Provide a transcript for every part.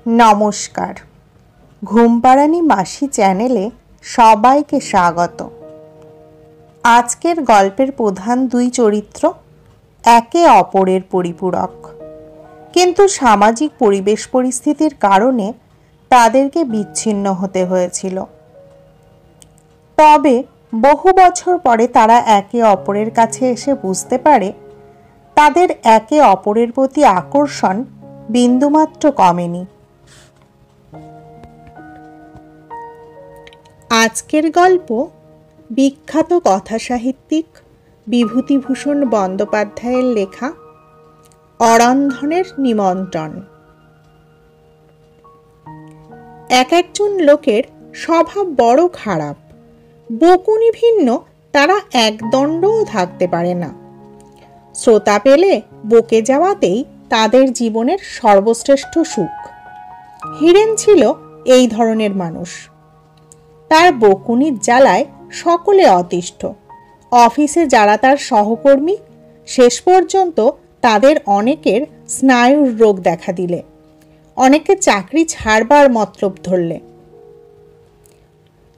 নমস্কার, ঘুমপাড়ানি মাসি চ্যানেলে সবাইকে স্বাগত। আজকের গল্পের প্রধান দুই চরিত্র একে অপরের পরিপূরক, কিন্তু সামাজিক পরিবেশ পরিস্থিতির কারণে তাদেরকে বিচ্ছিন্ন হতে হয়েছিল। তবে বহু বছর পরে তারা একে অপরের কাছে এসে বুঝতে পারে তাদের একে অপরের প্রতি আকর্ষণ বিন্দুমাত্র কমেনি। আজকের গল্প বিখ্যাত কথাসাহিত্যিক বিভূতিভূষণ বন্দ্যোপাধ্যায়ের লেখা অরন্ধনের নিমন্ত্রণ। এক একজন লোকের স্বভাব বড় খারাপ, বকুনি ভিন্ন তারা একদণ্ডও থাকতে পারে না। শ্রোতা পেলে বকে যাওয়াতেই তাদের জীবনের সর্বশ্রেষ্ঠ সুখ। হিরেন ছিল এই ধরনের মানুষ। তার বকুনির জ্বালায় সকলে অতিষ্ঠ। অফিসে যারা তার সহকর্মী, শেষ পর্যন্ত তাদের অনেকের স্নায়ুর রোগ দেখা দিলে, অনেকে চাকরি ছাড়বার মতলব ধরলে।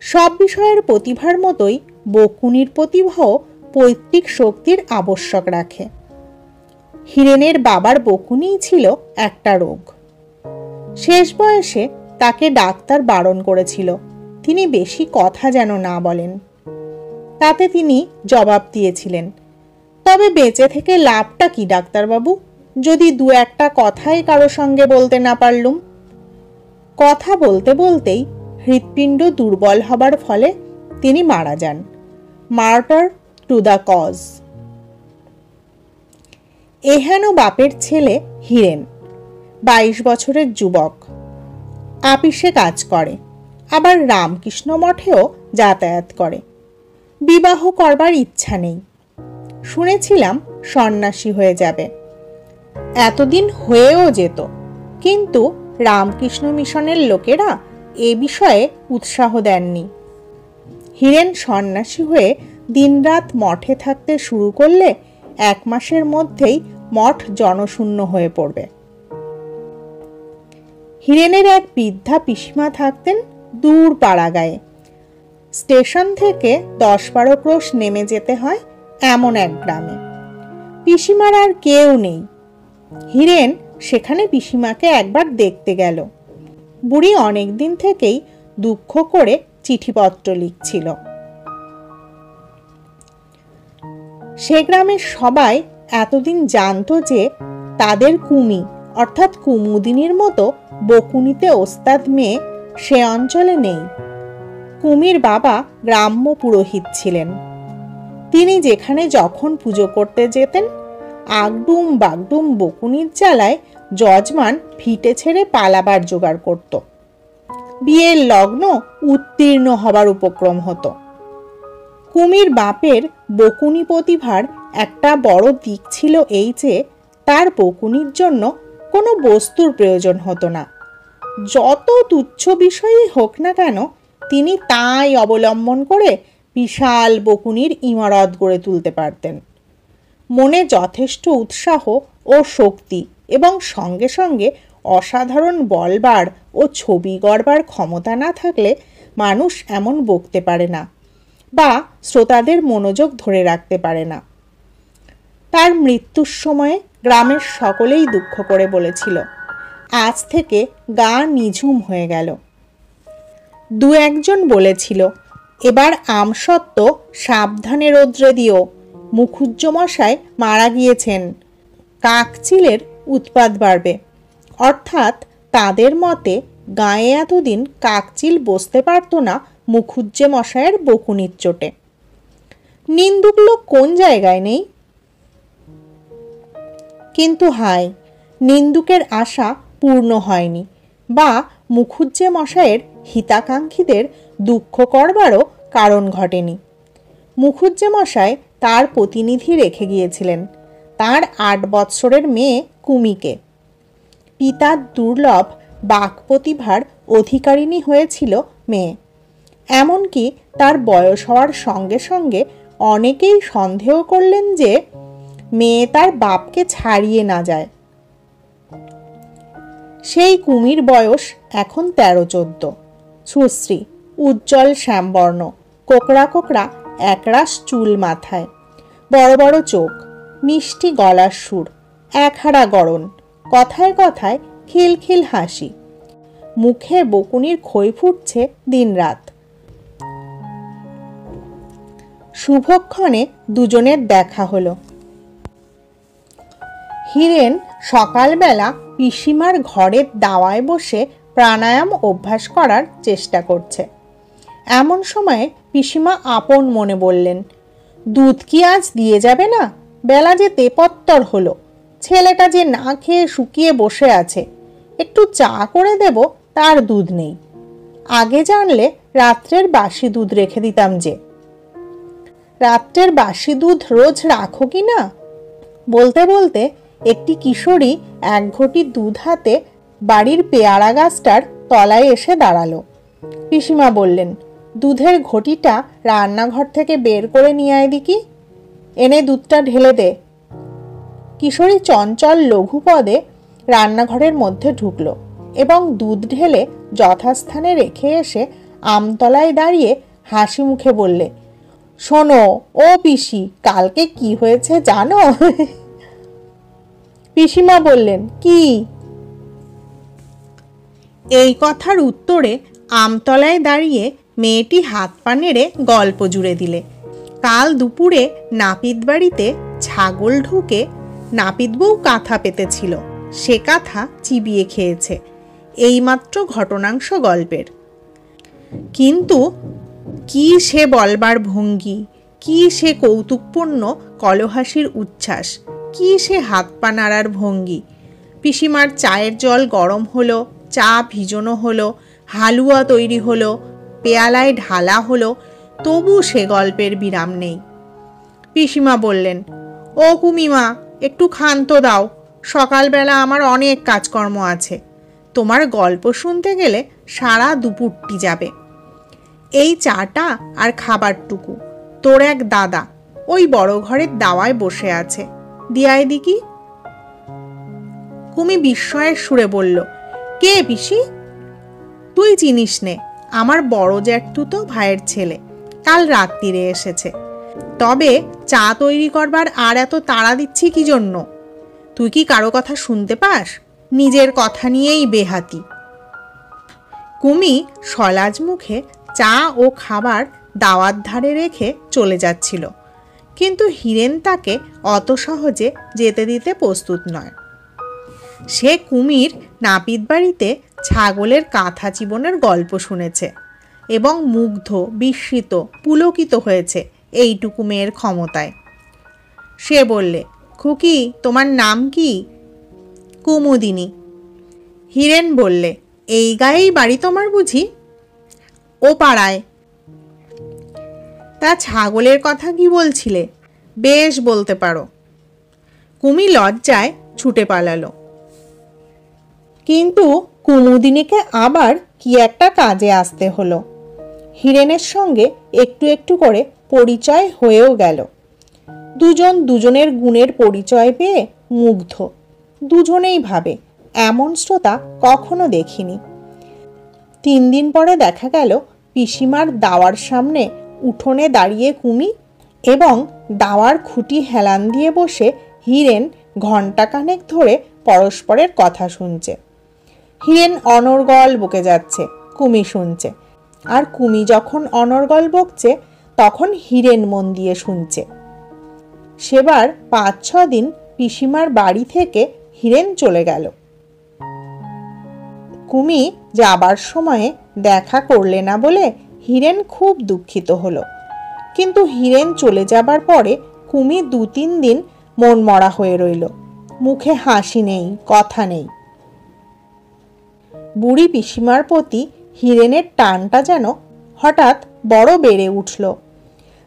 সব বিষয়ের প্রতিভার মতোই বকুনির প্রতিভাও পৈতৃক শক্তির আবশ্যক রাখে। হিরেনের বাবার বকুনিই ছিল একটা রোগ। শেষ বয়সে তাকে ডাক্তার বারণ করেছিল তিনি বেশি কথা যেন না বলেন। তাতে তিনি জবাব দিয়েছিলেন, তবে বেঁচে থেকে লাভটা কি ডাক্তারবাবু, যদি দু একটা কথাই কারো সঙ্গে বলতে না পারলুম। কথা বলতে বলতেই হৃৎপিণ্ড দুর্বল হবার ফলে তিনি মারা যান। Martyr to the cause. এহেন বাপের ছেলে হিরেন, 22 বছরের যুবক, আপিসে কাজ করে, আবার রামকৃষ্ণ মঠেও যাতায়াত করে। বিবাহ করবার ইচ্ছা নেই, শুনেছিলাম সন্ন্যাসী হয়ে যাবে। এতদিন হয়েও যেত, কিন্তু রামকৃষ্ণ মিশনের লোকেরা এ বিষয়ে উৎসাহ দেননি। হিরেন সন্ন্যাসী হয়ে দিনরাত মঠে থাকতে শুরু করলে 1 মাসের মধ্যেই মঠ জনশূন্য হয়ে পড়বে। হিরেনের এক বৃদ্ধা পিসিমা থাকতেন দূর পাড়াগাঁয়ে। স্টেশন থেকে 10-12 ক্রোশ নেমে যেতে হয় এমন এক গ্রামে। পিসিমার আর কেউ নেই। হিরেন সেখানে পিসিমাকে একবার দেখতে গেল। বুড়ি অনেক দিন থেকেই দুঃখ করে চিঠিপত্র লিখছিল। সে গ্রামের সবাই এতদিন জানতো যে তাদের কুমি অর্থাৎ কুমুদিনীর মতো বকুনিতে ওস্তাদ মেয়ে সে অঞ্চলে নেই। কুমির বাবা গ্রাম্য পুরোহিত ছিলেন। তিনি যেখানে যখন পুজো করতে যেতেন, আগডুম বাগডুম বকুনির জ্বালায় যজমান ফিটে ছেড়ে পালাবার জোগাড় করত। বিয়ের লগ্ন উত্তীর্ণ হবার উপক্রম হতো। কুমির বাপের বকুনি প্রতিভার একটা বড় দিক ছিল এই যে তার বকুনির জন্য কোনো বস্তুর প্রয়োজন হতো না। যত তুচ্ছ বিষয়ই হোক না কেন, তিনি তাই অবলম্বন করে বিশাল বকুনির ইমারত গড়ে তুলতে পারতেন। মনে যথেষ্ট উৎসাহ ও শক্তি এবং সঙ্গে সঙ্গে অসাধারণ বলবার ও ছবি গড়বার ক্ষমতা না থাকলে মানুষ এমন বকতে পারে না বা শ্রোতাদের মনোযোগ ধরে রাখতে পারে না। তার মৃত্যুর সময়ে গ্রামের সকলেই দুঃখ করে বলেছিল, আজ থেকে গা নিঝুম হয়ে গেল। 2-1 জন বলেছিল, এবার আমসত্ত্ব সাবধানে রৌদ্রে দিও, মুখুজ্জমশাই মারা গিয়েছেন, কাকচিলের উৎপাত বাড়বে। অর্থাৎ তাদের মতে গায়ে এতদিন কাকচিল বসতে পারত না মুখুজ্জে মশায়ের বকুনির চোটে। নিন্দুক লোক কোন জায়গায় নেই? কিন্তু হায়, নিন্দুকের আশা পূর্ণ হয়নি বা মুখুজ্জে মশায়ের হিতাকাঙ্ক্ষীদের দুঃখ করবারও কারণ ঘটেনি। মুখুজ্জে মশাই তার প্রতিনিধি রেখে গিয়েছিলেন, তার 8 বৎসরের মেয়ে কুমিকে। পিতার দুর্লভ বাক প্রতিভার অধিকারিণী হয়েছিল মেয়ে। এমনকি তার বয়স হওয়ার সঙ্গে সঙ্গে অনেকেই সন্দেহ করলেন যে মেয়ে তার বাপকে ছাড়িয়ে না যায়। সেই কুমির বয়স এখন 13-14। সুশ্রী, উজ্জ্বল শ্যামবর্ণ, কোকড়া কোকড়া একরাশ চুল মাথায়, বড় বড় চোখ, মিষ্টি গলার সুর, একহারা গড়ন, কথায় কথায় খিলখিল হাসি, মুখে বকুনির খই ফুটছে দিনরাত। শুভক্ষণে দুজনের দেখা হলো। হীরেন সকালবেলা পিসিমার ঘরের দাওয়ায় বসে প্রাণায়াম অভ্যাস করার চেষ্টা করছে। এমন সময়ে পিসিমা আপন মনে বললেন, দুধ কি আজ দিয়ে যাবে না? বেলা যে তেপত্তর হলো, ছেলেটা যে না খেয়ে শুকিয়ে বসে আছে, একটু চা করে দেব, তার দুধ নেই। আগে জানলে রাত্রের বাসি দুধ রেখে দিতাম যে। রাত্রের বাসি দুধ রোজ রাখো কি না? বলতে বলতে একটি কিশোরী এক ঘটি দুধ হাতে বাড়ির পেয়ারা গাছটার তলায় এসে দাঁড়ালো। পিসিমা বললেন, দুধের ঘটিটা রান্নাঘর থেকে বের করে নিয়ে আয় দেখি, এনে দুধটা ঢেলে দে। কিশোরী চঞ্চল লঘু পদে রান্নাঘরের মধ্যে ঢুকলো এবং দুধ ঢেলে যথাস্থানে রেখে এসে আমতলায় দাঁড়িয়ে হাসি মুখে বললে, শোনো ও পিসি, কালকে কি হয়েছে জানো? পিসিমা বললেন, কি? এই কথার উত্তরে আমতলায় দাঁড়িয়ে মেয়েটি হাত পা নেড়ে গল্প জুড়ে দিলে। কাল দুপুরে নাপিত বাড়িতে ছাগল ঢুকে নাপিত বউ কাঁথা পেতেছিল, সে কাঁথা চিবিয়ে খেয়েছে। এইমাত্র ঘটনাংশ গল্পের। কিন্তু কি সে বলবার ভঙ্গি, কি সে কৌতুকপূর্ণ কলহাসির উচ্ছ্বাস, কি সে হাত পা নাড়ার ভঙ্গি! পিসিমার চায়ের জল গরম হলো, চা ভিজানো হলো, হালুয়া তৈরি হলো, পেয়ালায় ঢালা হলো, তবু সে গল্পের বিরাম নেই। পিসিমা বললেন, ও কুমিমা, একটু ক্ষান্ত দাও, সকালবেলা আমার অনেক কাজকর্ম আছে। তোমার গল্প শুনতে গেলে সারা দুপুরটি যাবে। এই চাটা আর খাবারটুকু তোর এক দাদা ওই বড় ঘরের দাওয়ায় বসে আছে, দিয়াই দিকি। কুমি বিস্ময়ের সুরে বলল, কে পিসি? তুই চিনিস নে, আমার বড় জ্যাঠতুতো ভাইয়ের ছেলে, কাল রাত্রিরে এসেছে। তবে চা তৈরি করবার আর এত তাড়া দিচ্ছি কি জন্য? তুই কি কারো কথা শুনতে পাস? নিজের কথা নিয়েই বেহাতি। কুমি সলাজ মুখে চা ও খাবার দাওয়ার ধারে রেখে চলে যাচ্ছিল, কিন্তু হীরেন তাকে অত সহজে যেতে দিতে প্রস্তুত নয়। সে কুমির নাপিত বাড়িতে ছাগলের কাঁথা চিবনের গল্প শুনেছে এবং মুগ্ধ, বিস্মিত, পুলকিত হয়েছে এইটুকু মেয়ের ক্ষমতায়। সে বললে, খুকি, তোমার নাম কি? কুমুদিনী। হীরেন বললে, এই গায়েই বাড়ি তোমার বুঝি? ও পাড়ায়। তা ছাগলের কথা কি বলছিলে? বেশ বলতে পারো। কুমি লজ্জায় ছুটে পালালো। কিন্তু কুমুদিনীকে আবার কি একটা কাজে আসতে হলো। হীরেনের সঙ্গে একটু একটু করে পরিচয় হয়েও গেল। দুজন দুজনের গুণের পরিচয় পেয়ে মুগ্ধ। দুজনেই ভাবে, এমন শ্রোতা কখনো দেখিনি। 3 দিন পরে দেখা গেল পিসিমার দাওয়ার সামনে উঠোনে দাঁড়িয়ে কুমি এবং দাওয়ার খুঁটি হেলান দিয়ে বসে হীরেন ঘণ্টাখানেক ধরে পরস্পরের কথা শুনছে। হীরেন অনর্গল বকে যাচ্ছে, কুমি শুনছে, আর কুমি যখন অনর্গল বকছে তখন হীরেন মন দিয়ে শুনছে। সেবার 5-6 দিন পিসিমার বাড়ি থেকে হীরেন চলে গেল। কুমি যাবার সময়ে দেখা করলে না বলে হীরেন খুব দুঃখিত হলো। কিন্তু হীরেন চলে যাবার পরে কুমি 2-3 দিন মন মরা হয়ে রইল, মুখে হাসি নেই, কথা নেই। বুড়ি পিসিমার প্রতি হীরেনের টানটা যেন হঠাৎ বড় বেড়ে উঠল।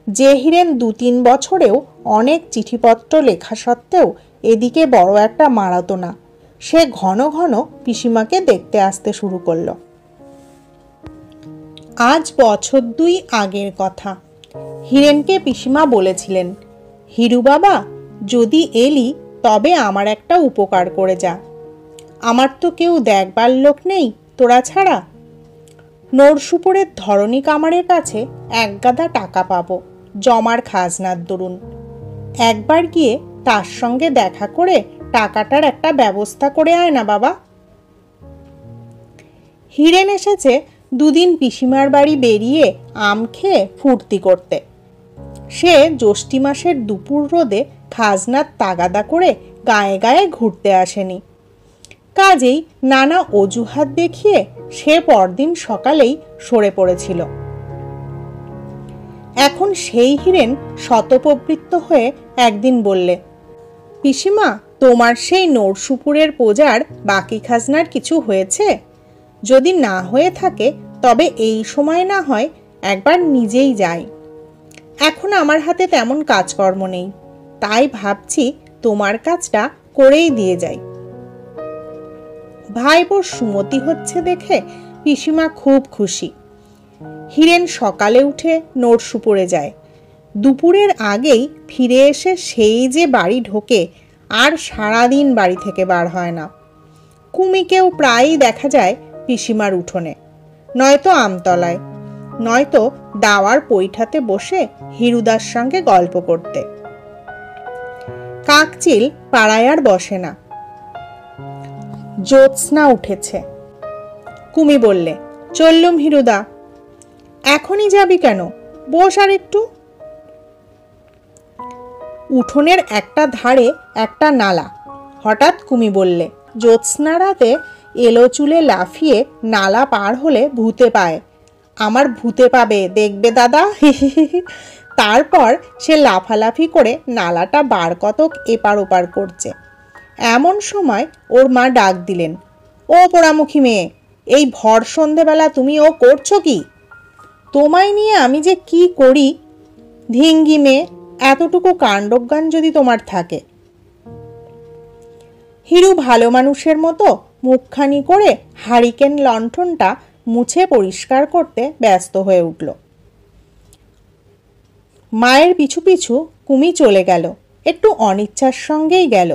যে হীরেন 2-3 বছরেও অনেক চিঠিপত্র লেখা সত্ত্বেও এদিকে বড় একটা মারাতো না, সে ঘন ঘন পিসিমাকে দেখতে আসতে শুরু করলো। আজ বছর 2 আগের কথা। হীরেনকে পিসিমা বলেছিলেন, হিরু বাবা, যদি এলি তবে আমার একটা উপকার করে যা। আমার তো কেউ দেখবার লোক নেই তোরা ছাড়া। নরসুপুরের ধরণী কামারের কাছে এক গাদা টাকা পাবো জমার খাজনার দরুন। একবার গিয়ে তার সঙ্গে দেখা করে টাকাটার একটা ব্যবস্থা করে আয় না বাবা। হিরেন এসেছে দুদিন পিসিমার বাড়ি বেরিয়ে আম খেয়ে ফুর্তি করতে। সে জ্যৈষ্ঠী মাসের দুপুর রোদে খাজনার তাগাদা করে গায়ে গায়ে ঘুরতে আসেনি। কাজেই নানা অজুহাত দেখিয়ে সে পরদিন সকালেই সরে পড়েছিল। এখন সেই হিরেন শতপ্রবৃত্ত হয়ে একদিন বললে, পিসিমা, তোমার সেই নরসুপুরের প্রজার বাকি খাজনার কিছু হয়েছে? যদি না হয়ে থাকে তবে এই সময় না হয় একবার নিজেই যাই। এখন আমার হাতে তেমন কাজকর্ম নেই, তাই ভাবছি তোমার কাজটা করেই দিয়ে যাই। ভাইবোর সুমতি হচ্ছে দেখে পিসিমা খুব খুশি। হিরেন সকালে উঠে নরসুপুরে যায়। দুপুরের আগেই ফিরে এসে সেই যে বাড়ি ঢোকে, আর সারাদিন বাড়ি থেকে বার হয় না। কুমিকেও প্রায়ই দেখা যায় পিসিমার উঠোনে, নয়তো আমতলায়, নয়তো দাওয়ার পৈঠাতে বসে হিরুদার সঙ্গে গল্প করতে। কাকচিল পাড়ায় আর বসে না। জ্যোৎস্না উঠেছে। কুমি বললে, চললুম হিরুদা। এখনই যাবি কেন? বস আর একটু। উঠোনের একটা ধারে একটা নালা। হঠাৎ কুমি বললে, জ্যোৎস্না রাতে এলো চুলে লাফিয়ে নালা পার হলে ভূতে পায়। আমার ভূতে পাবে দেখবে দাদা। তারপর সে লাফালাফি করে নালাটা বার কতক এপার ওপার করছে। এমন সময় ওর মা ডাক দিলেন, ও পোড়ামুখী মেয়ে, এই ভর সন্ধেবেলা তুমি ও করছো কি? তোমায় নিয়ে আমি যে কি করি। ধিঙ্গি মেয়ে, এতটুকু কাণ্ডজ্ঞান যদি তোমার থাকে। হিরু ভালো মানুষের মতো মুখখানি করে হারিকেন লণ্ঠনটা মুছে পরিষ্কার করতে ব্যস্ত হয়ে উঠল। মায়ের পিছু পিছু কুমি চলে গেল। একটু অনিচ্ছার সঙ্গেই গেল।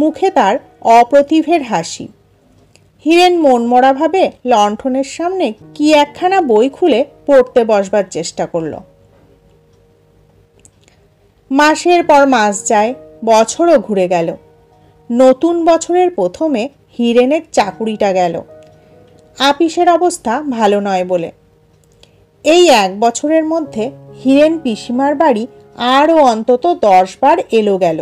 মুখে তার অপ্রতিভের হাসি। হিরেন মনমরাভাবে লণ্ঠনের সামনে কি একখানা বই খুলে পড়তে বসবার চেষ্টা করল। মাসের পর মাস যায়, বছরও ঘুরে গেল। নতুন বছরের প্রথমে হিরেনের চাকুরিটা গেল, আপিসের অবস্থা ভালো নয় বলে। এই এক বছরের মধ্যে হিরেন পিসিমার বাড়ি আরও অন্তত 10 বার এলো গেল,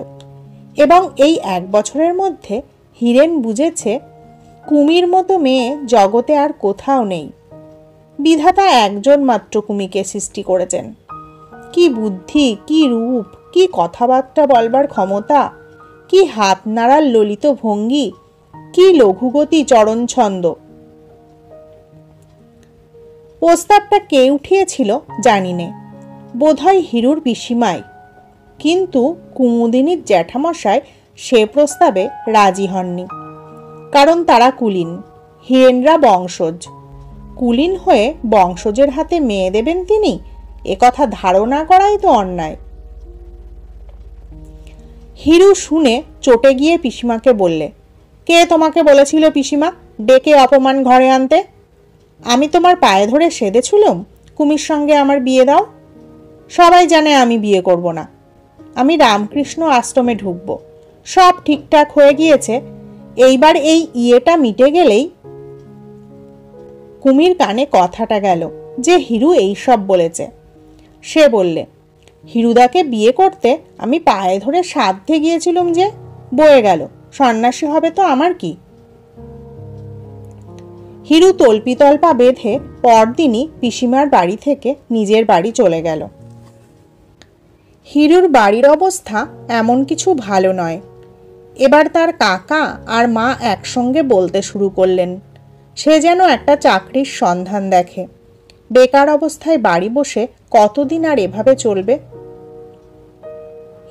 এবং এই এক বছরের মধ্যে হিরেন বুঝেছে কুমির মতো মেয়ে জগতে আর কোথাও নেই। বিধাতা একজন মাত্র কুমিকে সৃষ্টি করেছেন। কি বুদ্ধি, কি রূপ, কি কথাবার্তা বলবার ক্ষমতা, কি হাত নাড়ার ললিত ভঙ্গি, কি লঘুগতি চরণ ছন্দ। প্রস্তাবটা কে উঠিয়েছিল জানি নে, বোধহয় হিরুর পিসিমাই। কিন্তু কুমুদিনীর জ্যাঠামশাই সে প্রস্তাবে রাজি হননি। কারণ তারা কুলীন, হিরেনরা বংশজ। কুলীন হয়ে বংশজের হাতে মেয়ে দেবেন তিনি, একথা ধারণা করাই তো অন্যায়। হিরু শুনে চটে গিয়ে পিসিমাকে বললে, কে তোমাকে বলেছিল পিসিমা ডেকে অপমান ঘরে আনতে? আমি তোমার পায়ে ধরে সেধেছিলুম কুমির সঙ্গে আমার বিয়ে দাও। সবাই জানে আমি বিয়ে করব না, আমি রামকৃষ্ণ আশ্রমে ঢুকবো। সব ঠিকঠাক হয়ে গিয়েছে, এইবার এই ইয়েটা মিটে গেলেই। কুমির কানে কথাটা গেল যে হিরু এই সব বলেছে। সে বললে, হিরুদাকে বিয়ে করতে আমি পায়ে ধরে সাধ্যে গিয়েছিলুম যে, বয়ে গেল, সন্ন্যাসী হবে তো আমার কি। হিরু তল্পিতল্পা বেঁধে পরদিনই পিসিমার বাড়ি থেকে নিজের বাড়ি চলে গেল। হিরুর বাড়ির অবস্থা এমন কিছু ভালো নয়। এবার তার কাকা আর মা একসঙ্গে বলতে শুরু করলেন সে যেন একটা চাকরির সন্ধান দেখে। বেকার অবস্থায় বাড়ি বসে কতদিন আর এভাবে চলবে।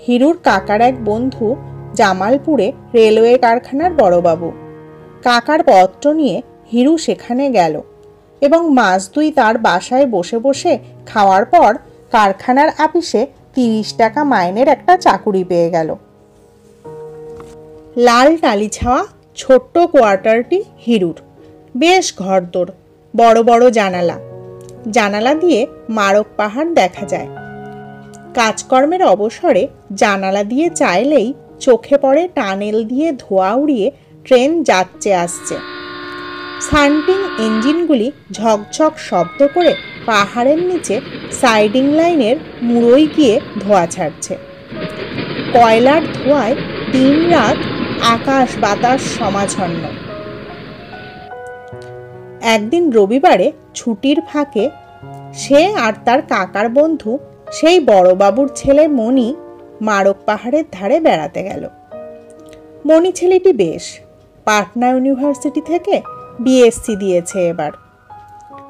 হিরুর কাকার এক বন্ধু জামালপুরে রেলওয়ে কারখানার বড়বাবু। কাকার পত্র নিয়ে হিরু সেখানে গেল এবং মাস 2 তার বাসায় বসে বসে খাওয়ার পর কারখানার আপিসে 30 টাকা মাইনের একটা চাকুরি পেয়ে গেল। লাল টালি ছাওয়া ছোট্ট কোয়ার্টারটি হিরুর। বেশ ঘরদোর, বড় বড় জানালা। জানালা দিয়ে মারক পাহাড় দেখা যায়। কাজকর্মের অবসরে জানালা দিয়ে চাইলেই চোখে পড়ে টানেল দিয়ে ধোঁয়া উড়িয়ে ট্রেন যাচ্ছে আসছে। সান্টিং ইঞ্জিনগুলি ঝকঝক শব্দ করে পাহাড়ের নিচে সাইডিং লাইনের মুড়োয় গিয়ে ধোঁয়া ছাড়ছে। কয়লার ধোঁয়ায় দিন রাত আকাশ বাতাস সমাচ্ছন্ন। একদিন রবিবারে ছুটির ফাঁকে সে আর তার কাকার বন্ধু সেই বড়বাবুর ছেলে মণি মারক পাহাড়ের ধারে বেড়াতে গেল। মণি ছেলেটি বেশ, পাটনা ইউনিভার্সিটি থেকে বিএসসি দিয়েছে এবার।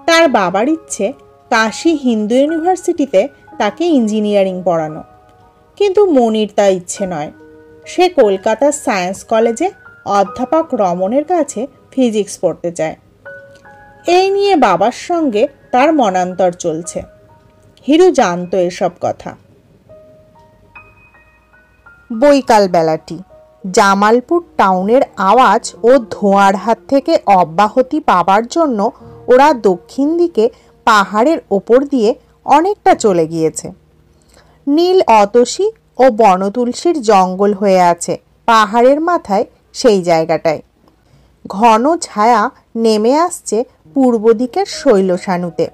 তার বাবার ইচ্ছে কাশী হিন্দু ইউনিভার্সিটিতে তাকে ইঞ্জিনিয়ারিং পড়ানো, কিন্তু মণির তা ইচ্ছে নয়। সে কলকাতার সায়েন্স কলেজে অধ্যাপক রমনের কাছে ফিজিক্স পড়তে চায়। এই নিয়ে বাবার সঙ্গে তার মনান্তর চলছে। হিরু জানত এসব কথা। বৈকাল বেলাটি জামালপুর টাউনের আওয়াজ ও ধোঁয়ার হাত থেকে অব্যাহতি পাবার জন্য ওরা দক্ষিণ দিকে পাহাড়ের ওপর দিয়ে অনেকটা চলে গিয়েছে। নীল অতসী ও বনতুলসীর জঙ্গল হয়ে আছে পাহাড়ের মাথায়। সেই জায়গাটায় ঘন ছায়া নেমে আসছে পূর্ব দিকের শৈলসানুতে।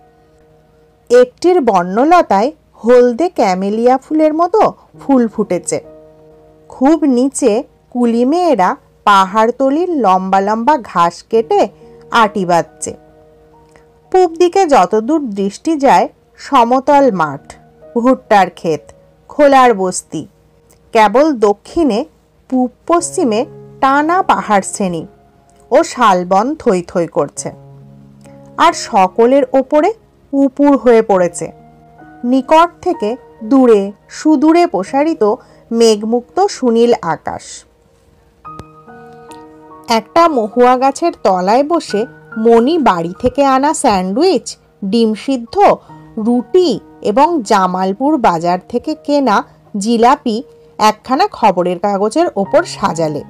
একটির বর্ণলতায় হলদে ক্যামেলিয়া ফুলের মতো ফুল ফুটেছে। খুব নিচে কুলি মেয়েরা পাহাড়তলির লম্বা লম্বা ঘাস কেটে আটি বাঁধছে। পূব দিকে যতদূর দৃষ্টি যায় সমতল মাঠ, ভুট্টার ক্ষেত, খোলার বস্তি। কেবল দক্ষিণে পূব পশ্চিমে টানা পাহাড় শ্রেণী ও শালবন থই থই করছে। আর সকলের ওপরে উপুর হয়ে পড়েছে নিকট থেকে দূরে সুদূরে প্রসারিত মেঘমুক্ত সুনীল আকাশ। একটা মহুয়া গাছের তলায় বসে মণি বাড়ি থেকে আনা স্যান্ডউইচ, ডিম সিদ্ধ, রুটি এবং জামালপুর বাজার থেকে কেনা জিলাপি একখানা খবরের কাগজের ওপর সাজালে।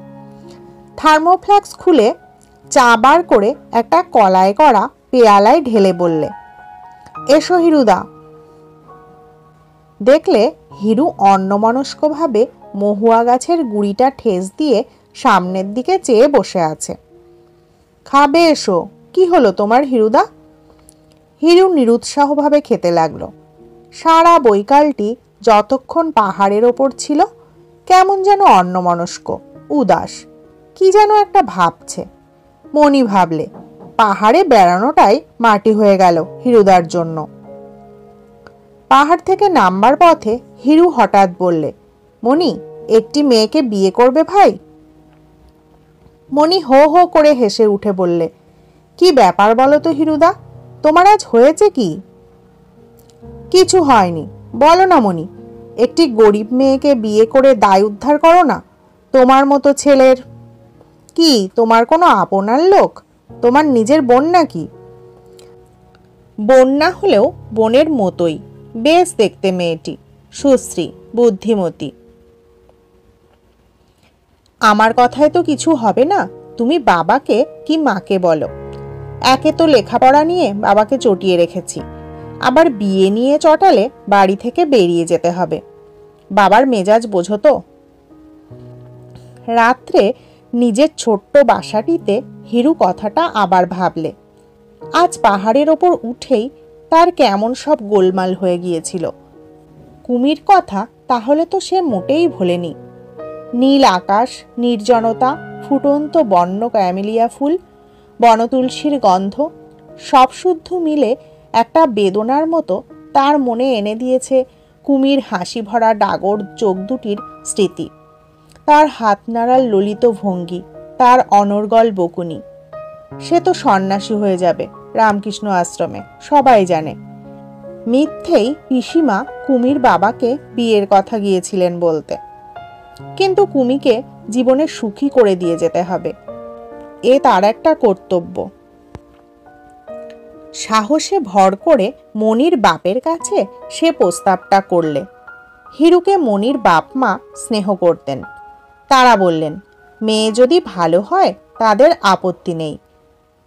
থার্মোফ্লাক্স খুলে চা বার করে একটা কলায় করা পেয়ালায় ঢেলে বললে, এসো হিরুদা। দেখলে হিরু অন্যমনস্কভাবে মহুয়া গাছের গুড়িটা ঠেস দিয়ে সামনের দিকে চেয়ে বসে আছে। খাবে এসো। কি হলো তোমার হিরুদা? হিরু নিরুৎসাহভাবে খেতে লাগলো। সারা বৈকালটি যতক্ষণ পাহাড়ের ওপর ছিল কেমন যেন অন্যমনস্ক, উদাস, কি যেন একটা ভাবছে। মণি ভাবলে পাহাড়ে বেড়ানোটাই মাটি হয়ে গেল হিরুদার জন্য। পাহাড় থেকে নামবার পথে হিরু হঠাৎ বললে, মণি, একটি মেয়েকে বিয়ে করবে ভাই? মণি হো হো করে হেসে উঠে বললে, কি ব্যাপার বলো তো হিরুদা, তোমার আজ হয়েছে কি? কিছু হয়নি, বলো না মণি। একটি গরিব মেয়েকে বিয়ে করে দায় উদ্ধার করো না। তোমার মতো ছেলের কি তোমার কোনো আপনার লোক? তোমার নিজের বোন নাকি? বোন না হলেও বোনের মতোই, বেশ দেখতে মেয়েটি, সুশ্রী, বুদ্ধিমতী। আমার কথায় তো কিছু হবে না, তুমি বাবাকে কি মাকে বলো। একে তো লেখাপড়া নিয়ে বাবাকে চটিয়ে রেখেছি, আবার বিয়ে নিয়ে চটালে বাড়ি থেকে বেরিয়ে যেতে হবে। বাবার মেজাজ বোঝো তো। রাত্রে নিজের ছোট্ট বাসাটিতে হিরু কথাটা আবার ভাবলে। আজ পাহাড়ের ওপর উঠেই তার কেমন সব গোলমাল হয়ে গিয়েছিল। কুমির কথা তাহলে তো সে মোটেই ভোলেনি। নীল আকাশ, নির্জনতা, ফুটন্ত বন্য ক্যামেলিয়া ফুল, বনতুলসীর গন্ধ সব শুদ্ধ মিলে একটা বেদনার মতো তার মনে এনে দিয়েছে কুমির হাসি ভরা ডাগর চোখ দুটির স্মৃতি, তার হাত নাড়ার ললিত ভঙ্গি, তার অনর্গল বকুনি। সে তো সন্ন্যাসী হয়ে যাবে রামকৃষ্ণ আশ্রমে, সবাই জানে। মিথ্যেই পিসিমা কুমির বাবাকে বিয়ের কথা গিয়েছিলেন বলতে। কিন্তু কুমিকে জীবনে সুখী করে দিয়ে যেতে হবে, এ তার একটা কর্তব্য। সাহসে ভর করে মনির বাপের কাছে সে প্রস্তাবটা করলে। হিরুকে মনির বাপ মা স্নেহ করতেন। তারা বললেন, মেয়ে যদি ভালো হয় তাদের আপত্তি নেই।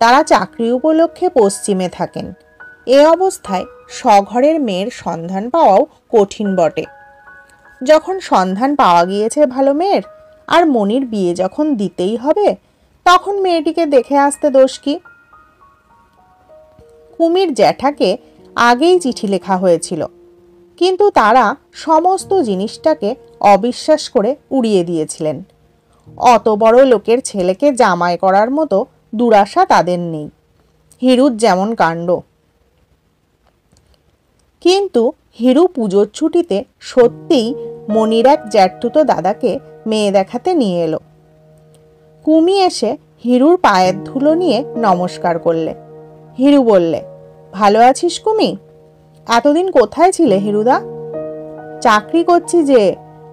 তারা চাকরি উপলক্ষে পশ্চিমে থাকেন। এ অবস্থায় স্বঘরের মেয়ের সন্ধান পাওয়াও কঠিন বটে। যখন সন্ধান পাওয়া গিয়েছে ভালো মেয়ের, আর মনির বিয়ে যখন দিতেই হবে, তখন মেয়েটিকে দেখে আসতে দোষ কি? কুমির জ্যাঠাকে আগেই চিঠি লেখা হয়েছিল, কিন্তু তারা সমস্ত জিনিসটাকে অবিশ্বাস করে উড়িয়ে দিয়েছিলেন। অত বড় লোকের ছেলেকে জামাই করার মতো দুরাশা তাদের নেই। হিরুর যেমন কাণ্ড। কিন্তু হিরু পুজোর ছুটিতে সত্যিই মনির এক জ্যাঠতুতো দাদাকে মেয়ে দেখাতে নিয়ে এলো। কুমি এসে হিরুর পায়ের ধুলো নিয়ে নমস্কার করলে। হিরু বললে, ভালো আছিস কুমি? এতদিন কোথায় ছিলে হিরুদা? চাকরি করছি যে,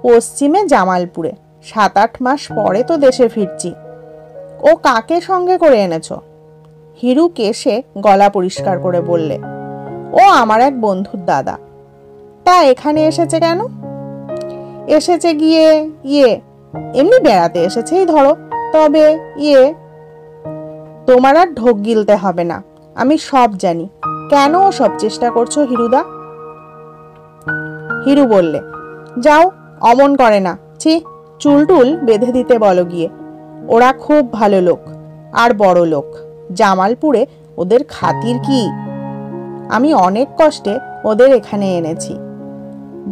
পশ্চিমে জামালপুরে। 7-8 মাস পরে তো দেশে ফিরছি। ও কাকে সঙ্গে করে এনেছ? হিরু কেশে গলা পরিষ্কার করে বললে, ও আমার এক বন্ধুর দাদা। তা এখানে এসেছে কেন? এসেছে গিয়ে এমনি বেড়াতে এসেছেই ধরো। তবে তোমার আর ঢোক গিলতে হবে না, আমি সব জানি। কেন সব চেষ্টা করছো হিরুদা? হিরু বললে, যাও, অমন করে না। ছি, চুলটুল বেঁধে দিতে বলো গিয়ে। ওরা খুব ভালো লোক আর বড় লোক। জামালপুরে ওদের খাতির কি! আমি অনেক কষ্টে ওদের এখানে এনেছি।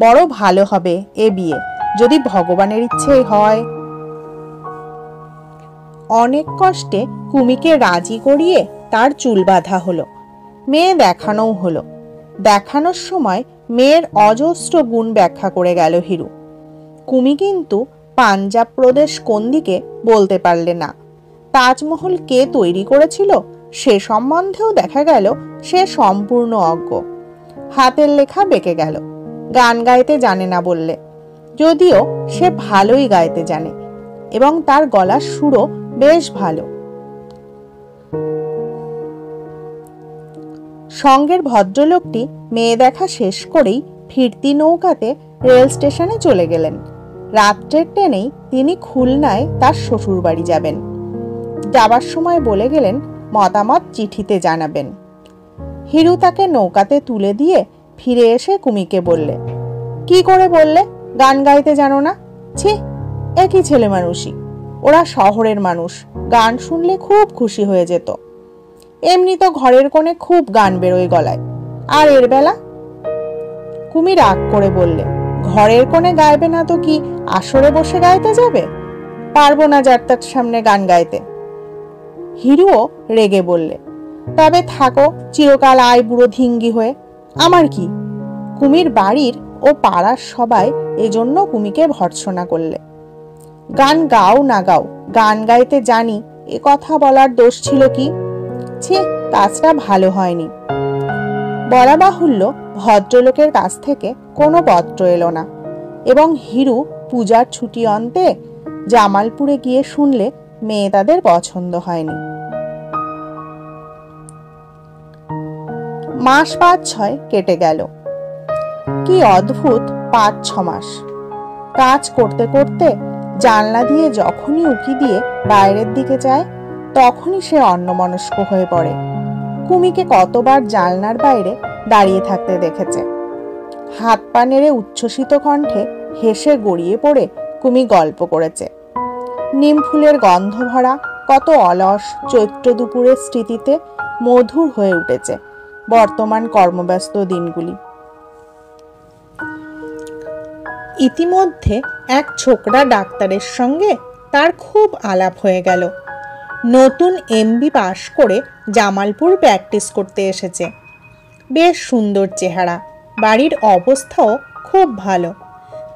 বড় ভালো হবে এ বিয়ে, যদি ভগবানের ইচ্ছে হয়। অনেক কষ্টে কুমিকে রাজি করিয়ে তার চুল বাঁধা হলো। মেয়ে দেখানোও হলো। দেখানোর সময় মেয়ের অজস্র গুণ ব্যাখ্যা করে গেল হিরু। কুমি কিন্তু পাঞ্জাব প্রদেশ কোন দিকে বলতে পারলে না। তাজমহল কে তৈরি করেছিল সে সম্বন্ধেও দেখা গেল সে সম্পূর্ণ অজ্ঞ। হাতের লেখা বেঁকে গেল। গান গাইতে জানে না বললে, যদিও সে ভালোই গাইতে জানে এবং তার গলার সুরও বেশ ভালো। সঙ্গের ভদ্রলোকটি মেয়ে দেখা শেষ করেই ফিরতি নৌকাতে রেল স্টেশনে চলে গেলেন। রাত্রের ট্রেনেই তিনি খুলনায় তার শ্বশুর বাড়ি যাবেন। যাবার সময় বলে গেলেন মতামত চিঠিতে জানাবেন। হিরু তাকে নৌকাতে তুলে দিয়ে ফিরে এসে কুমিকে বললে, কি করে বললে গান গাইতে জানো না? ছি, একই ছেলে মানুষই। ওরা শহরের মানুষ, গান শুনলে খুব খুশি হয়ে যেত। এমনি তো ঘরের কোণে খুব গান বেরোয় গলায়, আর এর বেলা? কুমি রাগ করে বললে, ঘরের কোণে গাইবে না তো কি আসরে বসে গাইতে যাবে? পারবো না যার তার সামনে গান গাইতে। হিরুও রেগে বললে, তবে থাকো চিরকাল আয় বুড়ো ধিঙ্গি হয়ে। আমার কি? কুমির বাড়ির ও পাড়ার সবাই এজন্য কুমিকে ভর্ৎসনা করলে। গান গাও না গাও, গান গাইতে জানি এ কথা বলার দোষ ছিল কি? ছি, কাজটা ভালো হয়নি। বলা বাহুল্য, ভদ্রলোকের কাছ থেকে কোনো পত্র এলো না এবং হিরু পূজার ছুটি অন্তে জামালপুরে গিয়ে শুনলে মেয়ে তাদের পছন্দ হয়নি। মাস 5-6 কেটে গেল। কি অদ্ভুত 5-6 মাস! কাজ করতে করতে জানলা দিয়ে যখনই উঁকি দিয়ে বাইরের দিকে যায়, তখনই সে অন্যমনস্ক হয়ে পড়ে। কুমিকে কতবার জানলার বাইরে দাঁড়িয়ে থাকতে দেখেছে। হাত পা নেড়ে উচ্ছ্বসিত কণ্ঠে হেসে গড়িয়ে পড়ে কুমি গল্প করেছে। নিম ফুলের গন্ধ ভরা কত অলস চৈত্র দুপুরের স্মৃতিতে মধুর হয়ে উঠেছে বর্তমান কর্মব্যস্ত দিনগুলি। ইতিমধ্যে এক ছোকরা ডাক্তারের সঙ্গে তার খুব আলাপ হয়ে গেল। নতুন MB পাশ করে জামালপুর প্র্যাকটিস করতে এসেছে। বেশ সুন্দর চেহারা, বাড়ির অবস্থাও খুব ভালো।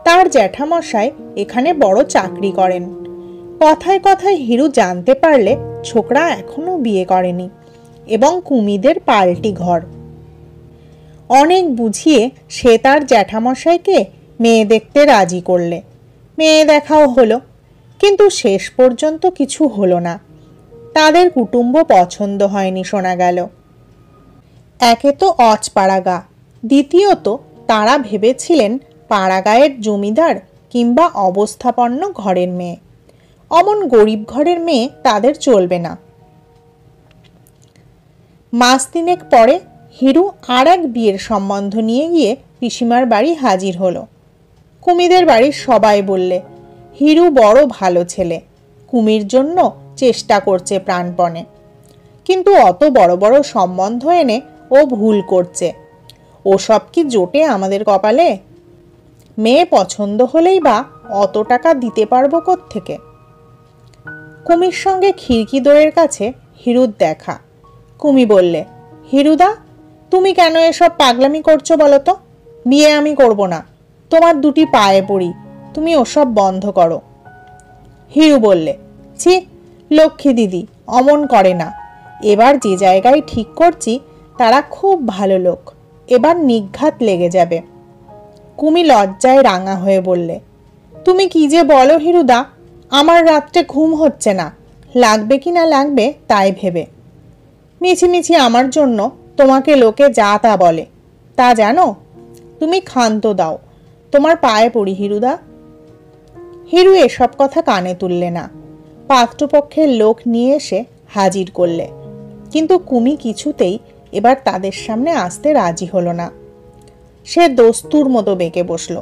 তার জ্যাঠামশাই এখানে বড় চাকরি করেন। কথায় কথায় হিরু জানতে পারলে ছোকরা এখনো বিয়ে করেনি এবং কুমিদের পাল্টি ঘর। অনেক বুঝিয়ে সে তার জ্যাঠামশাইকে মেয়ে দেখতে রাজি করলে। মেয়ে দেখাও হলো, কিন্তু শেষ পর্যন্ত কিছু হলো না। তাদের কুটুম্ব পছন্দ হয়নি শোনা গেল। একে তো অচপাড়াগা, দ্বিতীয়ত তারা ভেবেছিলেন পাড়াগাঁয়ের জমিদার কিংবা অবস্থাপন্ন ঘরের মেয়ে। অমন গরিব ঘরের মেয়ে তাদের চলবে না। মাস তিনেক পরে হিরু আর এক বিয়ের সম্বন্ধ নিয়ে গিয়ে পিসিমার বাড়ি হাজির হলো। কুমিদের বাড়ির সবাই বললে, হিরু বড় ভালো ছেলে, কুমির জন্য চেষ্টা করছে প্রাণপণে, কিন্তু অত বড় বড় সম্বন্ধ এনে ও ভুল করছে। ওসব কি জোটে আমাদের কপালে? মেয়ে পছন্দ হলেই বা অত টাকা দিতে পারবো কোত্থেকে? কুমির সঙ্গে খিড়কি দোরের কাছে হিরুর দেখা। কুমি বললে, হিরুদা, তুমি কেন এসব পাগলামি করছো বলো তো? বিয়ে আমি করব না, তোমার দুটি পায়ে পড়ি, তুমি ওসব বন্ধ করো। হিরু বললে, ছি, লক্ষ্মী দিদি অমন করে না। এবার যে জায়গায় ঠিক করছি তারা খুব ভালো লোক, এবার নিঘাত লেগে যাবে। কুমি লজ্জায় রাঙা হয়ে বললে, তুমি কি যে বলো হিরুদা, আমার রাত্রে ঘুম হচ্ছে না, লাগবে কি না লাগবে তাই ভেবে। মিছিমিছি আমার জন্য তোমাকে লোকে যা তা বলে, তা জানো? তুমি ক্ষান্ত দাও, তোমার পায়ে পড়ি হিরুদা। হিরু এসব কথা কানে তুললে না। পাত্রপক্ষের লোক নিয়ে এসে হাজির করলে, কিন্তু কুমি কিছুতেই এবার তাদের সামনে আসতে রাজি হলো না। সে দস্তুর মতো বেঁকে বসল।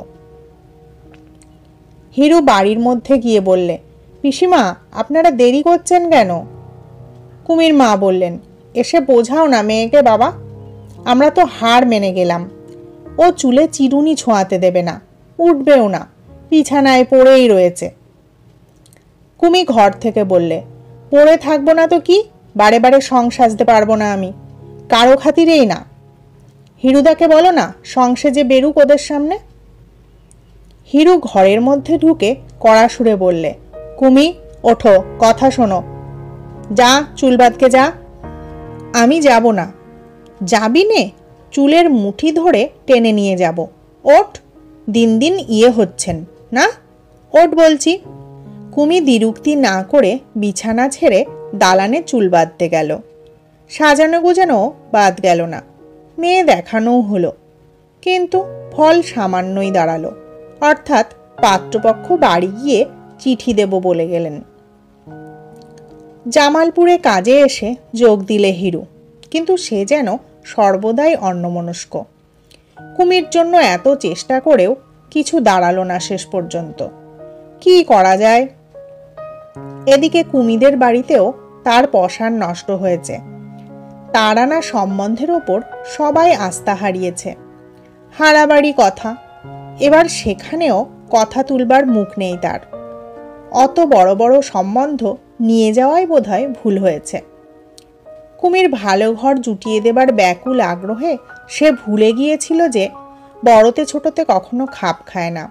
হিরু বাড়ির মধ্যে গিয়ে বললে, পিসিমা, আপনারা দেরি করছেন কেন? কুমির মা বললেন, এসে বোঝাও না মেয়েকে বাবা, আমরা তো হার মেনে গেলাম। ও চুলে চিরুনি ছোঁয়াতে দেবে না, উঠবেও না, বিছানায় পড়েই রয়েছে। কুমি ঘর থেকে বললে, পড়ে থাকবো না তো কি, বারে বারে সং সাজতে পারবো না আমি, কারো খাতিরেই না। হিরুদাকে বলো না সংসেজে বেরুক ওদের সামনে। হিরু ঘরের মধ্যে ঢুকে কড়া সুরে বললে, কুমি, ওঠো, কথা শোনো, যা চুল বাঁধকে যা। আমি যাব না। যাবি নে? চুলের মুঠি ধরে টেনে নিয়ে যাব। ওঠ, দিন দিন ইয়ে হচ্ছেন না, ওঠ বলছি। কুমি দ্বিরুক্তি না করে বিছানা ছেড়ে দালানে চুল বাঁধতে গেল। সাজানো গোজানো বাদ গেল না, মেয়ে দেখানোও হলো, কিন্তু ফল সামান্যই দাঁড়ালো। অর্থাৎ পাত্রপক্ষ বাড়ি গিয়ে চিঠি দেব বলে গেলেন। জামালপুরে কাজে এসে যোগ দিলে হিরু, কিন্তু সে যেন সর্বদাই অন্যমনস্ক। কুমির জন্য এত চেষ্টা করেও কিছু দাঁড়ালো না শেষ পর্যন্ত। কি করা যায়? এদিকে কুমিদের বাড়িতেও তার পসার নষ্ট হয়েছে। তার আনা সম্বন্ধের ওপর সবাই আস্থা হারিয়েছে। হারাবাড়ি কথা, এবার সেখানেও কথা তুলবার মুখ নেই তার। অত বড় বড় সম্বন্ধ নিয়ে যাওয়াই বোধহয় ভুল হয়েছে। কুমির ভালো ঘর জুটিয়ে দেবার ব্যাকুল আগ্রহে সে ভুলে গিয়েছিল যে বড়তে ছোটতে কখনো খাপ খায় না।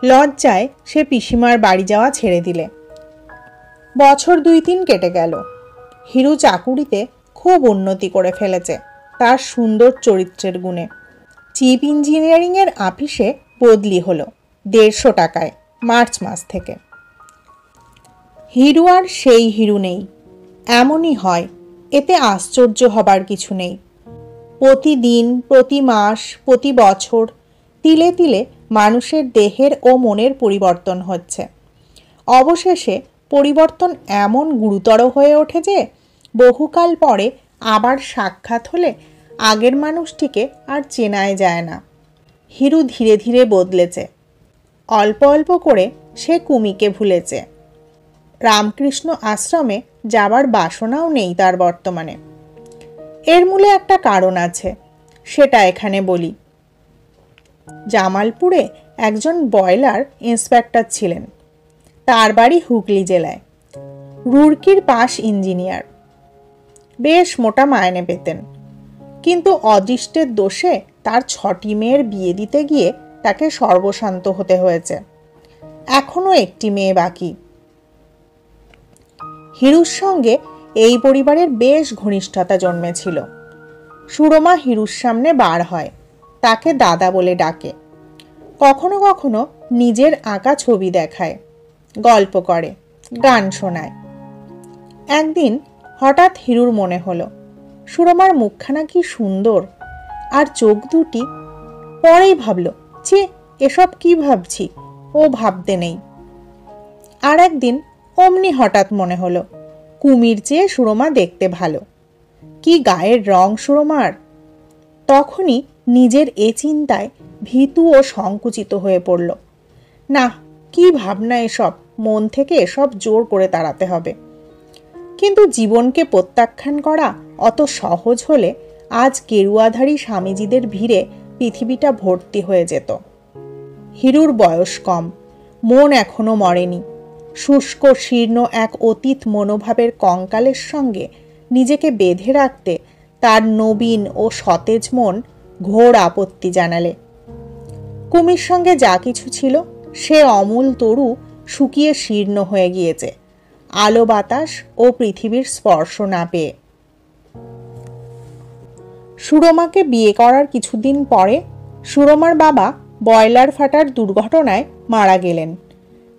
লজ্জায় সে পিসিমার বাড়ি যাওয়া ছেড়ে দিলে। বছর 2-3 কেটে গেল। হিরু চাকুরিতে খুব উন্নতি করে ফেলেছে তার সুন্দর চরিত্রের গুণে। চিফ ইঞ্জিনিয়ারিংয়ের আপিসে বদলি হলো 150 টাকায় মার্চ মাস থেকে। হিরু আর সেই হিরু নেই, এমনই হয়, এতে আশ্চর্য হবার কিছু নেই। প্রতিদিন, প্রতি মাস, প্রতি বছর তিলে তিলে মানুষের দেহের ও মনের পরিবর্তন হচ্ছে। অবশেষে পরিবর্তন এমন গুরুতর হয়ে ওঠে যে বহুকাল পরে আবার সাক্ষাৎ হলে আগের মানুষটিকে আর চেনাই যায় না। হিরু ধীরে ধীরে বদলেছে। অল্প অল্প করে সে কুমিকে ভুলেছে। রামকৃষ্ণ আশ্রমে যাবার বাসনাও নেই তার বর্তমানে। এর মূলে একটা কারণ আছে, সেটা এখানে বলি। জামালপুরে একজন বয়লার ইন্সপেক্টর ছিলেন। তার বাড়ি হুগলি জেলায়। রুড়কির পাস ইঞ্জিনিয়ার। বেশ মোটা মাইনে পেতেন, কিন্তু অদৃষ্টের দোষে তার 6টি মেয়ের বিয়ে দিতে গিয়ে তাকে সর্বশান্ত হতে হয়েছে। এখনো একটি মেয়ে বাকি। হিরুর সঙ্গে এই পরিবারের বেশ ঘনিষ্ঠতা জন্মেছিল। সুরমা হিরুর সামনে বার হয়, তাকে দাদা বলে ডাকে। কখনো কখনো নিজের আঁকা ছবি দেখায়, গল্প করে, গান শোনায়। একদিন হঠাৎ হিরুর মনে হলো সুরমার মুখখানা কি সুন্দর, আর চোখ দুটি। পরেই ভাবল, ছি, এসব কি ভাবছি, ও ভাবতে নেই। আর একদিন অমনি হঠাৎ মনে হলো কুমির চেয়ে সুরমা দেখতে ভালো। কি গায়ের রং সুরমার! তখনই নিজের এ চিন্তায় ভীতু ও সংকুচিত হয়ে পড়ল। না, কি ভাবনা এসব! মন থেকে এসব জোর করে তাড়াতে হবে। কিন্তু জীবনকে প্রত্যাখ্যান করা অত সহজ হলে আজ গেরুয়াধারী স্বামীজিদের ভিড়ে পৃথিবীটা ভর্তি হয়ে যেত। হিরুর বয়স কম, মন এখনো মরেনি। শুষ্ক শীর্ণ এক অতীত মনোভাবের কঙ্কালের সঙ্গে নিজেকে বেঁধে রাখতে তার নবীন ও সতেজ মন ঘোর আপত্তি জানালে। কুমির সঙ্গে যা কিছু ছিল সে অমূল তরু শুকিয়ে শীর্ণ হয়ে গিয়েছে আলো বাতাস ও পৃথিবীর স্পর্শ না পেয়ে। সুরমাকে বিয়ে করার কিছুদিন পরে সুরমার বাবা বয়লার ফাটার দুর্ঘটনায় মারা গেলেন।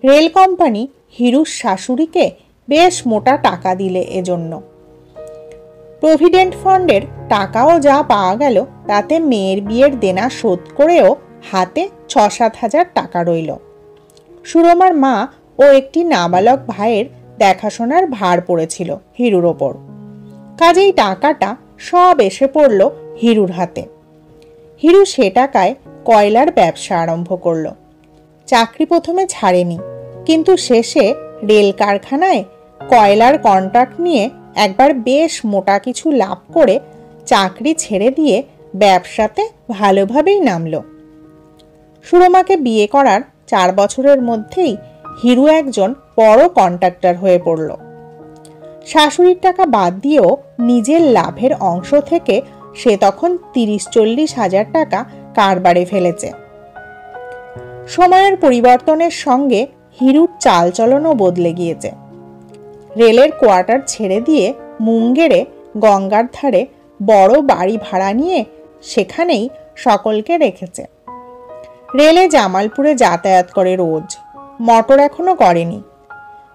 রেল কোম্পানি হিরুর শাশুড়িকে বেশ মোটা টাকা দিলে এজন্য। প্রভিডেন্ট ফান্ডের টাকাও যা পাওয়া গেল তাতে মেয়ের বিয়ের দেনা শোধ করেও হাতে ৬-৭ হাজার টাকা রইল। সুরমার মা ও একটি নাবালক ভাইয়ের দেখাশোনার ভার পড়েছিল হিরুর ওপর। কাজেই টাকাটা সব এসে পড়ল হিরুর হাতে। হিরু সে টাকায় কয়লার ব্যবসা আরম্ভ করল। চাকরি প্রথমে ছাড়েনি, কিন্তু শেষে রেল কারখানায় কয়লার কন্ট্রাক্ট নিয়ে একবার বেশ মোটা কিছু লাভ করে চাকরি ছেড়ে দিয়ে ব্যবসাতে ভালোভাবেই নামল। সুরমাকে বিয়ে করার 4 বছরের মধ্যেই হিরু একজন বড় কন্ট্রাক্টর হয়ে পড়ল। শাশুড়ির টাকা বাদ দিয়েও নিজের লাভের অংশ থেকে সে তখন 30-40 হাজার টাকা কারবারে ফেলেছে। সময়ের পরিবর্তনের সঙ্গে হিরুর চালচলনও বদলে গিয়েছে। রেলের কোয়ার্টার ছেড়ে দিয়ে মুঙ্গেরে গঙ্গার ধারে বড় বাড়ি ভাড়া নিয়ে সেখানেই সকলকে রেখেছে। রেলে জামালপুরে যাতায়াত করে রোজ। মোটর এখনো করেনি,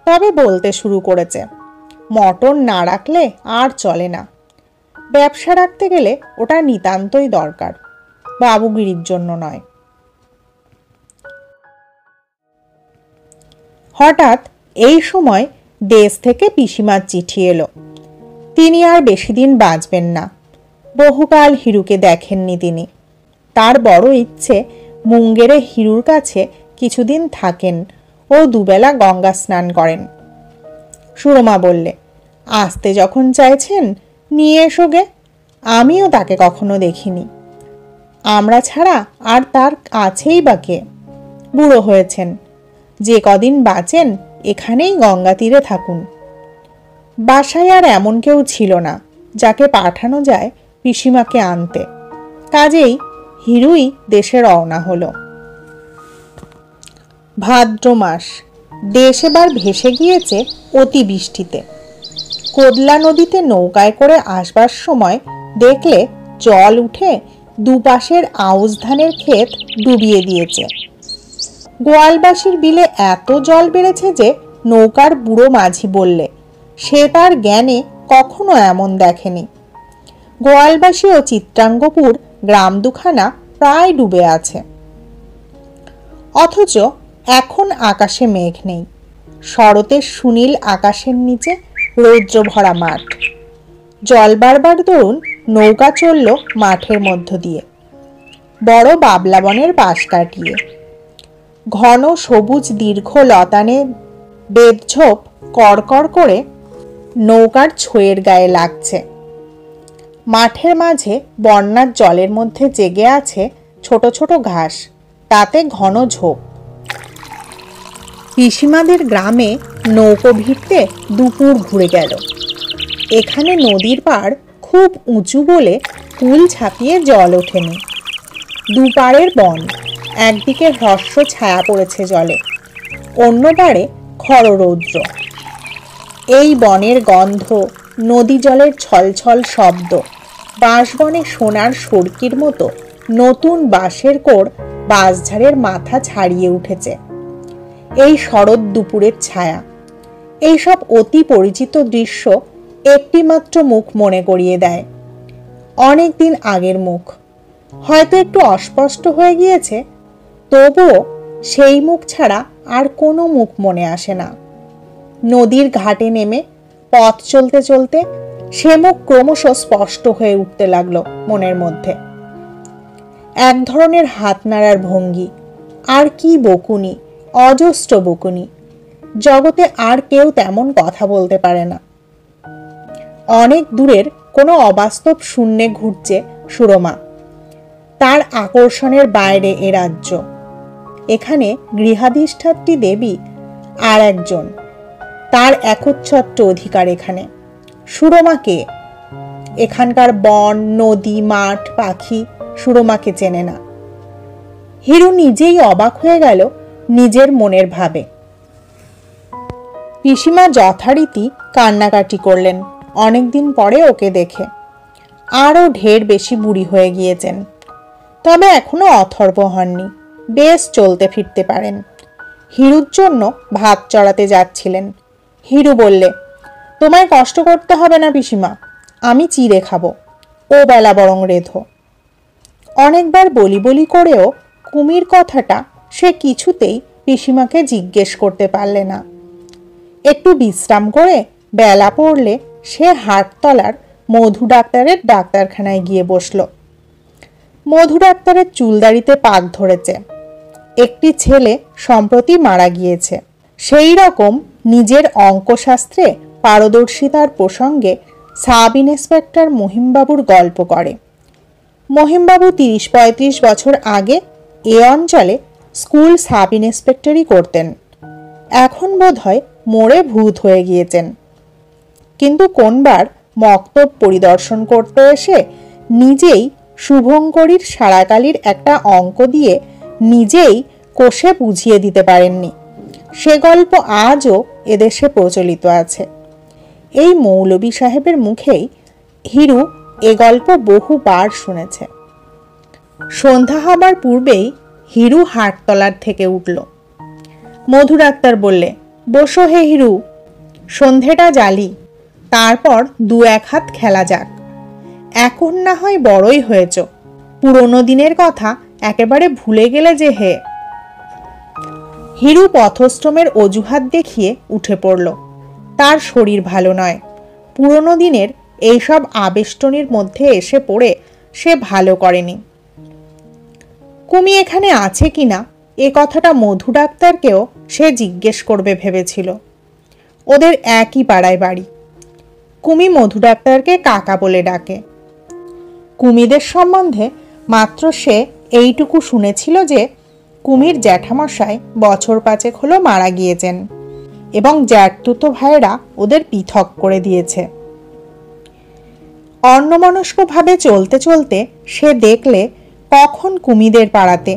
তবে বলতে শুরু করেছে মোটর না রাখলে আর চলে না। ব্যবসা রাখতে গেলে ওটা নিতান্তই দরকার, বাবুগিরির জন্য নয়। হঠাৎ এই সময় দেশ থেকে পিসিমার চিঠি এলো। তিনি আর বেশি দিন বাঁচবেন না। বহুকাল হিরুকে দেখেননি তিনি। তার বড় ইচ্ছে মুঙ্গেরে হিরুর কাছে কিছুদিন থাকেন ও দুবেলা গঙ্গা স্নান করেন। সুরমা বললে, আসতে যখন চাইছেন নিয়ে এসো গে। আমিও তাকে কখনো দেখিনি। আমরা ছাড়া আর তার আছেই বা কে? বুড়ো হয়েছেন, যে কদিন বাঁচেন এখানেই গঙ্গা তীরে থাকুন। বাসায় আর এমন কেউ ছিল না যাকে পাঠানো যায় পিসিমাকে আনতে। কাজেই হিরুই দেশে রওনা হলো। ভাদ্র মাস। দেশ এবার ভেসে গিয়েছে অতিবৃষ্টিতে। কোদলা নদীতে নৌকায় করে আসবার সময় দেখলে জল উঠে দুপাশের আউশ ধানের ক্ষেত ডুবিয়ে দিয়েছে। গোয়ালবাসীর বিলে এত জল বেড়েছে যে নৌকার বুড়ো মাঝি বললে সে তার জ্ঞানে কখনো এমন দেখেনি। গোয়ালবাসী ও চিত্রাঙ্গপুর গ্রাম দুখানা প্রায় ডুবে আছে। অথচ এখন আকাশে মেঘ নেই। শরতের সুনীল আকাশের নিচে রৌদ্র ভরা মাঠ। জল বারবার দরুন নৌকা চলল মাঠের মধ্য দিয়ে, বড় বাবলা বনের পাশ কাটিয়ে। ঘন সবুজ দীর্ঘ লতানে বেদঝোপ কড়কড় করে নৌকার ছোঁয়ের গায়ে লাগছে। মাঠের মাঝে বন্যার জলের মধ্যে জেগে আছে ছোট ছোট ঘাস, তাতে ঘন ঝোপ। পিসিমাদের গ্রামে নৌকো ভিড়তে দুপুর ঘুরে গেল। এখানে নদীর পাড় খুব উঁচু বলে কুল ছাপিয়ে জল ওঠেনি। দুপাড়ের বন, একদিকে হ্রস্ব ছায়া পড়েছে জলে, অন্য পাড়ে খর রৌদ্র। এই বনের গন্ধ, নদী জলের ছলছল শব্দ, বাঁশবনে সোনার সড়কির মতো নতুন বাঁশের কোড় বাঁশঝাড়ের মাথা ছাড়িয়ে উঠেছে। এই শরৎ দুপুরের ছায়া, এইসব অতি পরিচিত দৃশ্য একটিমাত্র মুখ মনে করিয়ে দেয়। অনেক দিন আগের মুখ, হয়তো একটু অস্পষ্ট হয়ে গিয়েছে, তবুও সেই মুখ ছাড়া আর কোনো মুখ মনে আসে না। নদীর ঘাটে নেমে পথ চলতে চলতে সে মুখ ক্রমশ স্পষ্ট হয়ে উঠতে লাগলো মনের মধ্যে। এক ধরনের হাত নাড়ার ভঙ্গি, আর কি বকুনি, অজস্র বকুনি। জগতে আর কেউ তেমন কথা বলতে পারে না। অনেক দূরের কোনো অবাস্তব শূন্যে ঘুরছে সুরমা। তার আকর্ষণের বাইরে এ রাজ্য। এখানে গৃহাধিষ্ঠাত্রী দেবী আর একজন, তার একচ্ছত্র অধিকার এখানে। সুরমাকে, এখানকার বন, নদী, মাঠ, পাখি সুরমাকে চেনে না। হিরু নিজেই অবাক হয়ে গেল নিজের মনের ভাবে। পিসিমা যথারীতি কান্নাকাটি করলেন অনেকদিন পরে ওকে দেখে। আরও ঢের বেশি বুড়ি হয়ে গিয়েছেন, তবে এখনো অথর্ব হননি, বেশ চলতে ফিরতে পারেন। হিরুর জন্য ভাত চড়াতে যাচ্ছিলেন। হিরু বললে, তোমায় কষ্ট করতে হবে না পিসিমা, আমি চিড়ে খাবো, ও বেলা বরং রেধো। অনেকবার বলি বলি করেও কুমির কথাটা সে কিছুতেই পিসিমাকে জিজ্ঞেস করতে পারলে না। একটু বিশ্রাম করে বেলা পড়লে সে হাটতলার মধু ডাক্তারের ডাক্তারখানায় গিয়ে বসল। মধু ডাক্তারের চুলদাড়িতে পাক ধরেছে। একটি ছেলে সম্প্রতি মারা গিয়েছে। সেই রকম নিজের অঙ্কশাস্ত্রে পারদর্শিতার প্রসঙ্গে সাব ইন্সপেক্টর মহিমবাবুর গল্প করে। মহিমবাবু ৩০-৩৫ বছর আগে এ অঞ্চলে স্কুল সাব ইন্সপেক্টরই করতেন। এখন বোধহয় মরে ভূত হয়ে গিয়েছেন। কিন্তু কোনবার মক্তব পরিদর্শন করতে এসে নিজেই শুভঙ্করীর সারাকালির একটা অঙ্ক দিয়ে নিজেই কষে বুঝিয়ে দিতে পারেননি। সে গল্প আজও এদেশে প্রচলিত আছে। এই মৌলভী সাহেবের মুখেই হিরু এ গল্প বহুবার শুনেছে। সন্ধ্যা হবার পূর্বেই হিরু হাটতলার থেকে উঠল। মধু ডাক্তার বললে, বসো হে হিরু, সন্ধেটা জ্বালি, তারপর ২-১ হাত খেলা যাক। এখন না হয় বড়ই হয়েছ, পুরনো দিনের কথা একেবারে ভুলে গেলে যে হে। হিরু পথশ্রমের অজুহাত দেখিয়ে উঠে পড়ল। তার শরীর ভালো নয়। পুরনো দিনের এইসব আবেষ্টনীর মধ্যে এসে পড়ে সে ভালো করেনি। কুমি এখানে আছে কিনা এ কথাটা মধু ডাক্তারকেও সে জিজ্ঞেস করবে ভেবেছিল। ওদের একই পাড়ায় বাড়ি। কুমি মধু ডাক্তারকে কাকা বলে ডাকে। কুমিদের সম্বন্ধে মাত্র সে এইটুকু শুনেছিল যে কুমির জ্যাঠামশাই বছর ৫ হলো মারা গিয়েছেন এবং জ্যাঠতুতো ভাইয়েরা ওদের পৃথক করে দিয়েছে। অন্যমনস্কভাবে চলতে চলতে সে দেখলে কখন কুমিদের পাড়াতে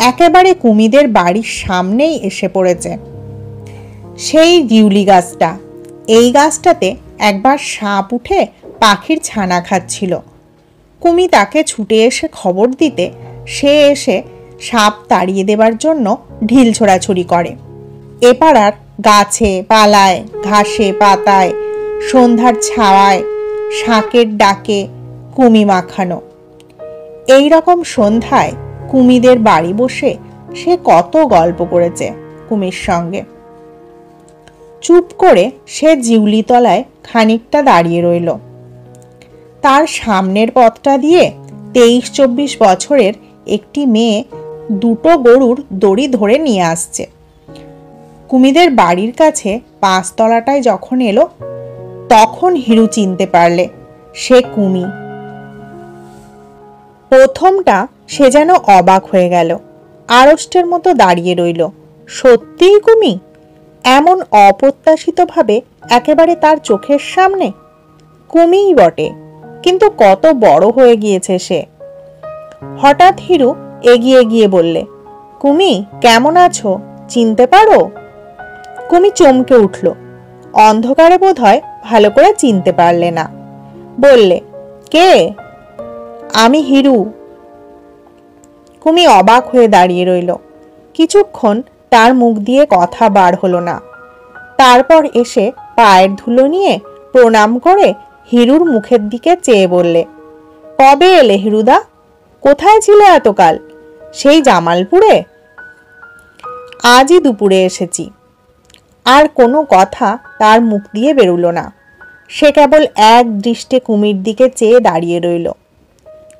একেবারে কুমিদের বাড়ির সামনেই এসে পড়েছে সেই জিউলি গাছটা। এই গাছটাতে একবার সাপ উঠে পাখির ছানা খাচ্ছিল। কুমি তাকে ছুটে এসে খবর দিতে সে এসে সাপ তাড়িয়ে দেবার জন্য ঢিল ছোড়াছুড়ি করে। এ পাড়ার গাছে পালায়, ঘাসে পাতায়, সন্ধ্যার ছাওয়ায়, শাঁকের ডাকে কুমি মাখানো। এই রকম সন্ধ্যায় কুমিদের বাড়ি বসে সে কত গল্প করেছে কুমির সঙ্গে। চুপ করে সে জিউলিতলায় খানিকটা দাঁড়িয়ে রইল। তার সামনের পথটা দিয়ে ২৩-২৪ বছরের একটি মেয়ে ২টো গরুর দড়ি ধরে নিয়ে আসছে। কুমিদের বাড়ির কাছে ৫ তলাটায় যখন এলো তখন হিরু চিনতে পারলে সে কুমি। প্রথমটা সে যেন অবাক হয়ে গেল, আড়ষ্টের মতো দাঁড়িয়ে রইল। সত্যিই কুমি? এমন অপ্রত্যাশিতভাবে একেবারে তার চোখের সামনে? কুমিই বটে, কিন্তু কত বড় হয়ে গিয়েছে সে। হঠাৎ হিরু এগিয়ে গিয়ে বললে, কুমি কেমন আছো, চিনতে পারো? কুমি চমকে উঠল। অন্ধকারে বোধহয় ভালো করে চিনতে পারলে না। বললে, কে? আমি হিরু। কুমি অবাক হয়ে দাঁড়িয়ে রইল। কিছুক্ষণ তার মুখ দিয়ে কথা বার হলো না। তারপর এসে পায়ের ধুলো নিয়ে প্রণাম করে হিরুর মুখের দিকে চেয়ে বললে, কবে এলে হিরুদা? কোথায় ছিলে এতকাল? সেই জামালপুরে? আজই দুপুরে এসেছি। আর কোনো কথা তার মুখ দিয়ে বেরুলো না। সে কেবল এক দৃষ্টে কুমির দিকে চেয়ে দাঁড়িয়ে রইল।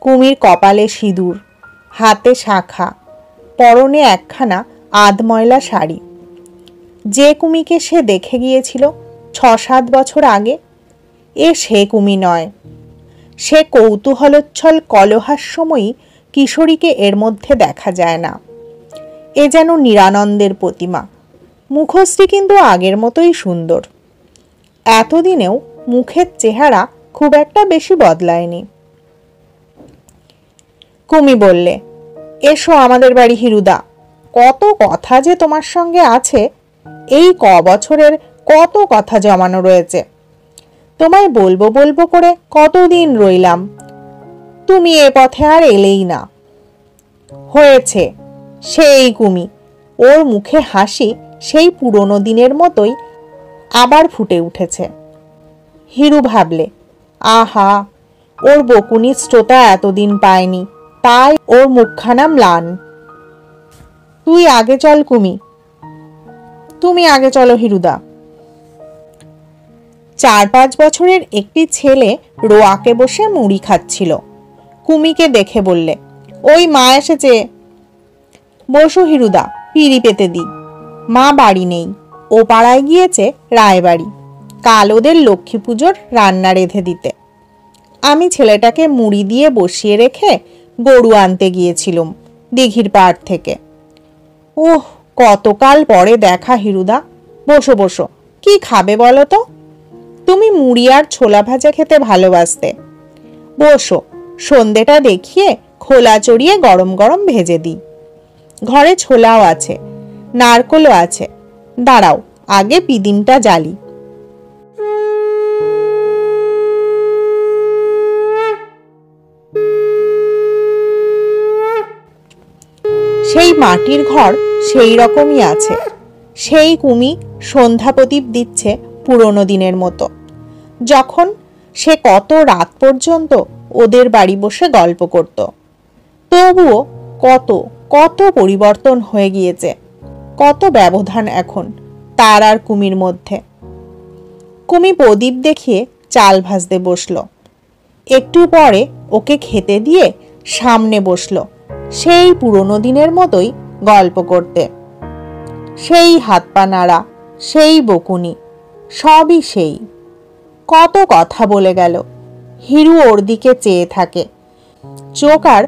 কুমির কপালে সিঁদুর, হাতে শাখা, পরনে একখানা আধময়লা শাড়ি। যে কুমিকে সে দেখে গিয়েছিল ৬-৭ বছর আগে, এ সে কুমি নয়। সে কৌতূহলোচ্ছল কলহাস্যময়ী কিশোরীকে এর মধ্যে দেখা যায় না। এ যেন নিরানন্দের প্রতিমা। মুখশ্রী কিন্তু আগের মতোই সুন্দর। এতদিনেও মুখের চেহারা খুব একটা বেশি বদলায়নি। কুমি বললে, এসো আমাদের বাড়ি হিরুদা, কত কথা যে তোমার সঙ্গে আছে। এই বছরের কত কথা জমানো রয়েছে। তোমায় বলবো বলবো করে কতদিন রইলাম, তুমি এ পথে আর এলেই না। হয়েছে, সেই কুমি। ওর মুখে হাসি সেই পুরনো দিনের মতোই আবার ফুটে উঠেছে। হিরু ভাবলে, আহা, ওর বকুনির শ্রোতা এতদিন পায়নি, তাই ওর মুখখানা ম্লান। তুই আগে চল কুমি। তুমি আগে চলো হিরুদা। 4-5 বছরের একটি ছেলে রোয়াকে বসে মুড়ি খাচ্ছিল। কুমিকে দেখে বললে, ওই মা এসেছে। বসো হিরুদা, পিড়ি পেতে দি। মা বাড়ি নেই, ও পাড়ায় গিয়েছে রায়বাড়ি, কাল ওদের লক্ষ্মী পুজোর রান্না রেঁধে দিতে। আমি ছেলেটাকে মুড়ি দিয়ে বসিয়ে রেখে গরু আনতে গিয়েছিলুম দিঘির পাড় থেকে। ওহ, কতকাল পরে দেখা হিরুদা। বসো বসো, কি খাবে বলো তো? তুমি মুড়ি আর ছোলা ভাজা খেতে ভালোবাসতে। বসো, সন্ধেটা দেখিয়ে খোলা চড়িয়ে গরম গরম ভেজে দিই। ঘরে ছোলাও আছে, নারকোলও আছে। দাঁড়াও, আগে পিদিমটা জ্বালি। সেই মাটির ঘর সেই রকমই আছে। সেই কুমি সন্ধ্যা প্রদীপ দিচ্ছে পুরনো দিনের মতো, যখন সে কত রাত পর্যন্ত ওদের বাড়ি বসে গল্প করত। তবুও কত কত পরিবর্তন হয়ে গিয়েছে, কত ব্যবধান এখন তার আর কুমির মধ্যে। কুমি প্রদীপ দেখিয়ে চাল ভাজতে বসলো। একটু পরে ওকে খেতে দিয়ে সামনে বসলো সেই পুরনো দিনের মতোই গল্প করতে। সেই হাত পা নাড়া, সেই বকুনি, সবই সেই। কত কথা বলে গেল। হিরু ওর দিকে চেয়ে থাকে, চোখ আর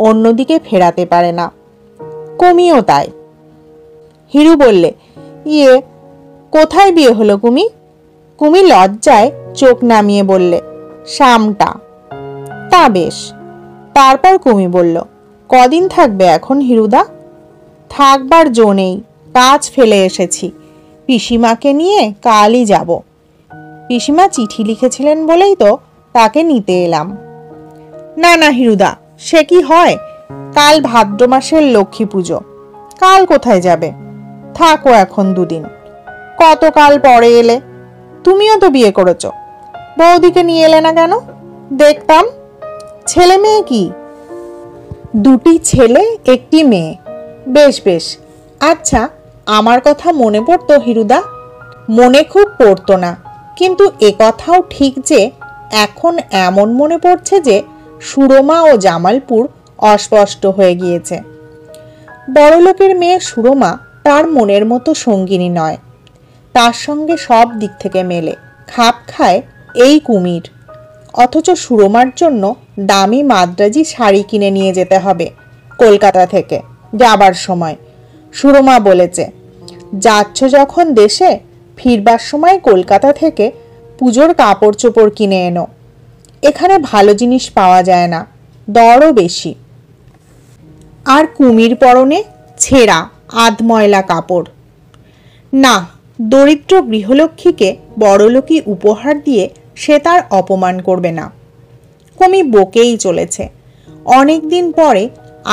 অন্যদিকে ফেরাতে পারে না। কুমিও তাই। হিরু বললে, ইয়ে, কোথায় বিয়ে হলো কুমি? কুমি লজ্জায় চোখ নামিয়ে বললে, শামটা। তা বেশ। তারপর কুমি বলল, কদিন থাকবে এখন হিরুদা? থাকবার জো নেই, কাজ ফেলে এসেছি। পিসিমাকে নিয়ে কালই যাব। পিসিমা চিঠি লিখেছিলেন বলেই তো তাকে নিতে এলাম। না না হিরুদা, সে কি হয়? কাল ভাদ্র মাসের লক্ষ্মী পুজো, কাল কোথায় যাবে? থাকো এখন 2 দিন। কতকাল পরে এলে। তুমিও তো বিয়ে করেছ, বৌদিকে নিয়ে এলে না কেন? দেখতাম। ছেলে মেয়ে কি? 2টি ছেলে 1টি মেয়ে। বেশ বেশ। আচ্ছা, আমার কথা মনে পড়তো হিরুদা? মনে খুব পড়তো না, কিন্তু এ কথাও ঠিক যে এখন এমন মনে পড়ছে যে সুরমা ও জামালপুর অস্পষ্ট হয়ে গিয়েছে। বড়লোকের মেয়ে সুরমা তার মনের মতো সঙ্গিনী নয়। তার সঙ্গে সব দিক থেকে মেলে, খাপ খায় এই কুমির। অথচ সুরমার জন্য দামি মাদ্রাজি শাড়ি কিনে নিয়ে যেতে হবে কলকাতা থেকে যাবার সময়। সুরমা বলেছে, যাচ্ছ যখন দেশে, ফিরবার সময় কলকাতা থেকে পুজোর কাপড় চোপড় কিনে এনো। এখানে ভালো জিনিস পাওয়া যায় না, দরও বেশি। আর কুমির পরনে ছেঁড়া আধময়লা কাপড়। না, দরিদ্র গৃহলক্ষ্মীকে বড়লোকী উপহার দিয়ে সে তার অপমান করবে না। কুমি বকেই চলেছে। অনেক দিন পরে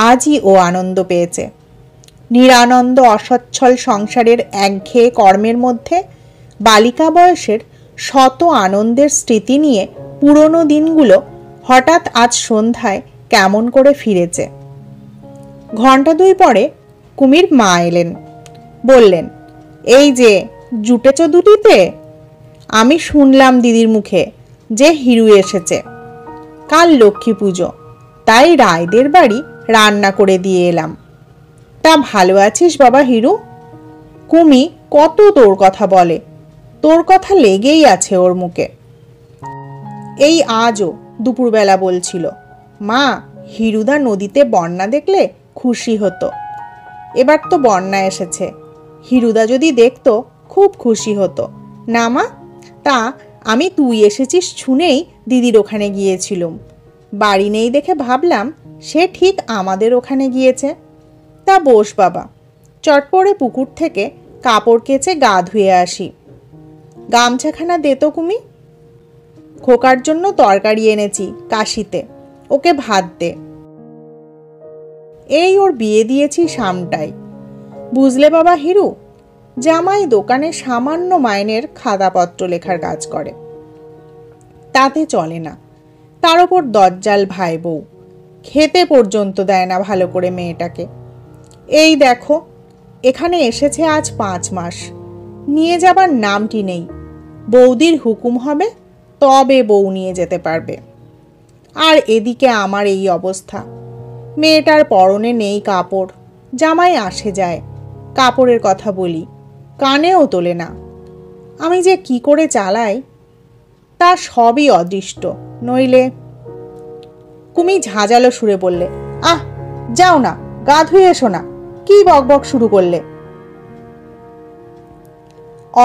আজই ও আনন্দ পেয়েছে। নিরানন্দ অসচ্ছল সংসারের একঘেয়ে কর্মের মধ্যে বালিকা বয়সের শত আনন্দের স্মৃতি নিয়ে পুরনো দিনগুলো হঠাৎ আজ সন্ধ্যায় কেমন করে ফিরেছে। ঘণ্টা 2 পরে কুমির মা এলেন। বললেন, এই যে জুটেছ দুটিতে? আমি শুনলাম দিদির মুখে যে হিরু এসেছে। কাল লক্ষ্মী পুজো, তাই রায়দের বাড়ি রান্না করে দিয়ে এলাম। তা ভালো আছিস বাবা হিরু? কুমি কত তোর কথা বলে, তোর কথা লেগেই আছে ওর মুখে। এই আজও দুপুরবেলা বলছিল, মা হিরুদা নদীতে বন্যা দেখলে খুশি হতো। এবার তো বন্যা এসেছে, হিরুদা যদি দেখতো খুব খুশি হতো না মা? তা আমি তুই এসেছিস শুনেই দিদির ওখানে গিয়েছিলুম। বাড়ি নেই দেখে ভাবলাম সে ঠিক আমাদের ওখানে গিয়েছে। তা বস বাবা, চট করে পুকুর থেকে কাপড় কেচে গা ধুয়ে আসি। গামছাখানা দে তো কুমি। খোকার জন্য তরকারি এনেছি কাশিতে, ওকে ভাত দে। এই ওর বিয়ে দিয়েছি সামটাই, বুঝলে বাবা হিরু? জামাই দোকানে সামান্য মাইনের খাতাপত্র লেখার কাজ করে, তাতে চলে না। তার ওপর দজ্জাল ভাই বউ, খেতে পর্যন্ত দেয় না ভালো করে মেয়েটাকে। এই দেখো এখানে এসেছে আজ 5 মাস, নিয়ে যাবার নামটি নেই। বৌদির হুকুম হবে তবে বউ নিয়ে যেতে পারবে। আর এদিকে আমার এই অবস্থা, মেয়েটার পরনে নেই কাপড়। জামাই আসে যায়, কাপড়ের কথা বলি, কানেও তোলে না। আমি যে কি করে চালাই, তা সবই অদৃষ্ট, নইলে। কুমি ঝাঁঝালো সুরে বললে, আহ যাও না, গা ধুয়ে এসো না, কি বকবক শুরু করলে?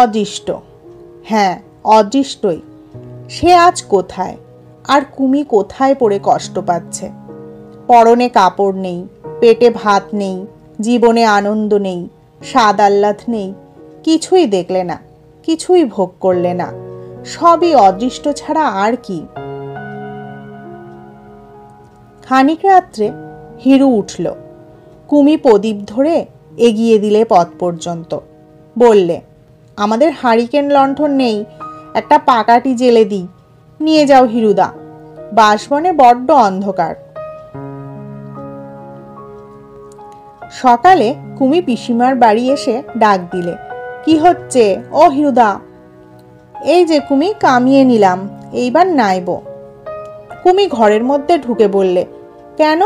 অদৃষ্ট, হ্যাঁ অদৃষ্টই। সে আজ কোথায়, আর কুমি কোথায় পড়ে কষ্ট পাচ্ছে? পরনে কাপড় নেই, পেটে ভাত নেই, জীবনে আনন্দ নেই, স্বাদ আহ্লাদ নেই, কিছুই দেখলে না, কিছুই ভোগ করলে না, সবই অদৃষ্ট ছাড়া আর কি। খানিক রাত্রে হিরু উঠল। কুমি প্রদীপ ধরে এগিয়ে দিলে পথ পর্যন্ত। বললে, আমাদের হারিকেন লণ্ঠন নেই, একটা পাকাটি জেলে দিই, নিয়ে যাও হিরুদা, বাঁশবনে বড্ড অন্ধকার। সকালে কুমি পিসিমার বাড়ি এসে ডাক দিলে, কি হচ্ছে ও হিরুদা? এই যে কুমি কামিয়ে নিলাম, এইবার নাইব। কুমি ঘরের মধ্যে ঢুকে বললে, কেন,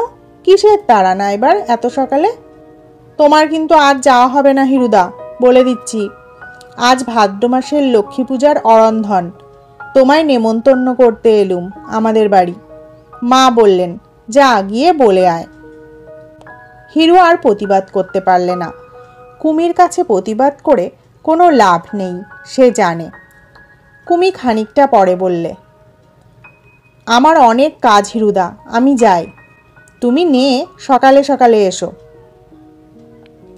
কিসের তাড়া নাইবার এত সকালে? তোমার কিন্তু আজ যাওয়া হবে না হিরুদা, বলে দিচ্ছি। আজ ভাদ্র মাসের লক্ষ্মী পূজার অরন্ধন, তোমায় নেমন্তন্ন করতে এলুম আমাদের বাড়ি। মা বললেন, যা গিয়ে বলে আয়। হিরু আর প্রতিবাদ করতে পারলে না। কুমির কাছে প্রতিবাদ করে কোনো লাভ নেই, সে জানে। কুমি খানিকটা পরে বললে, আমার অনেক কাজ হিরুদা, আমি যাই, তুমি নিয়ে সকালে সকালে এসো।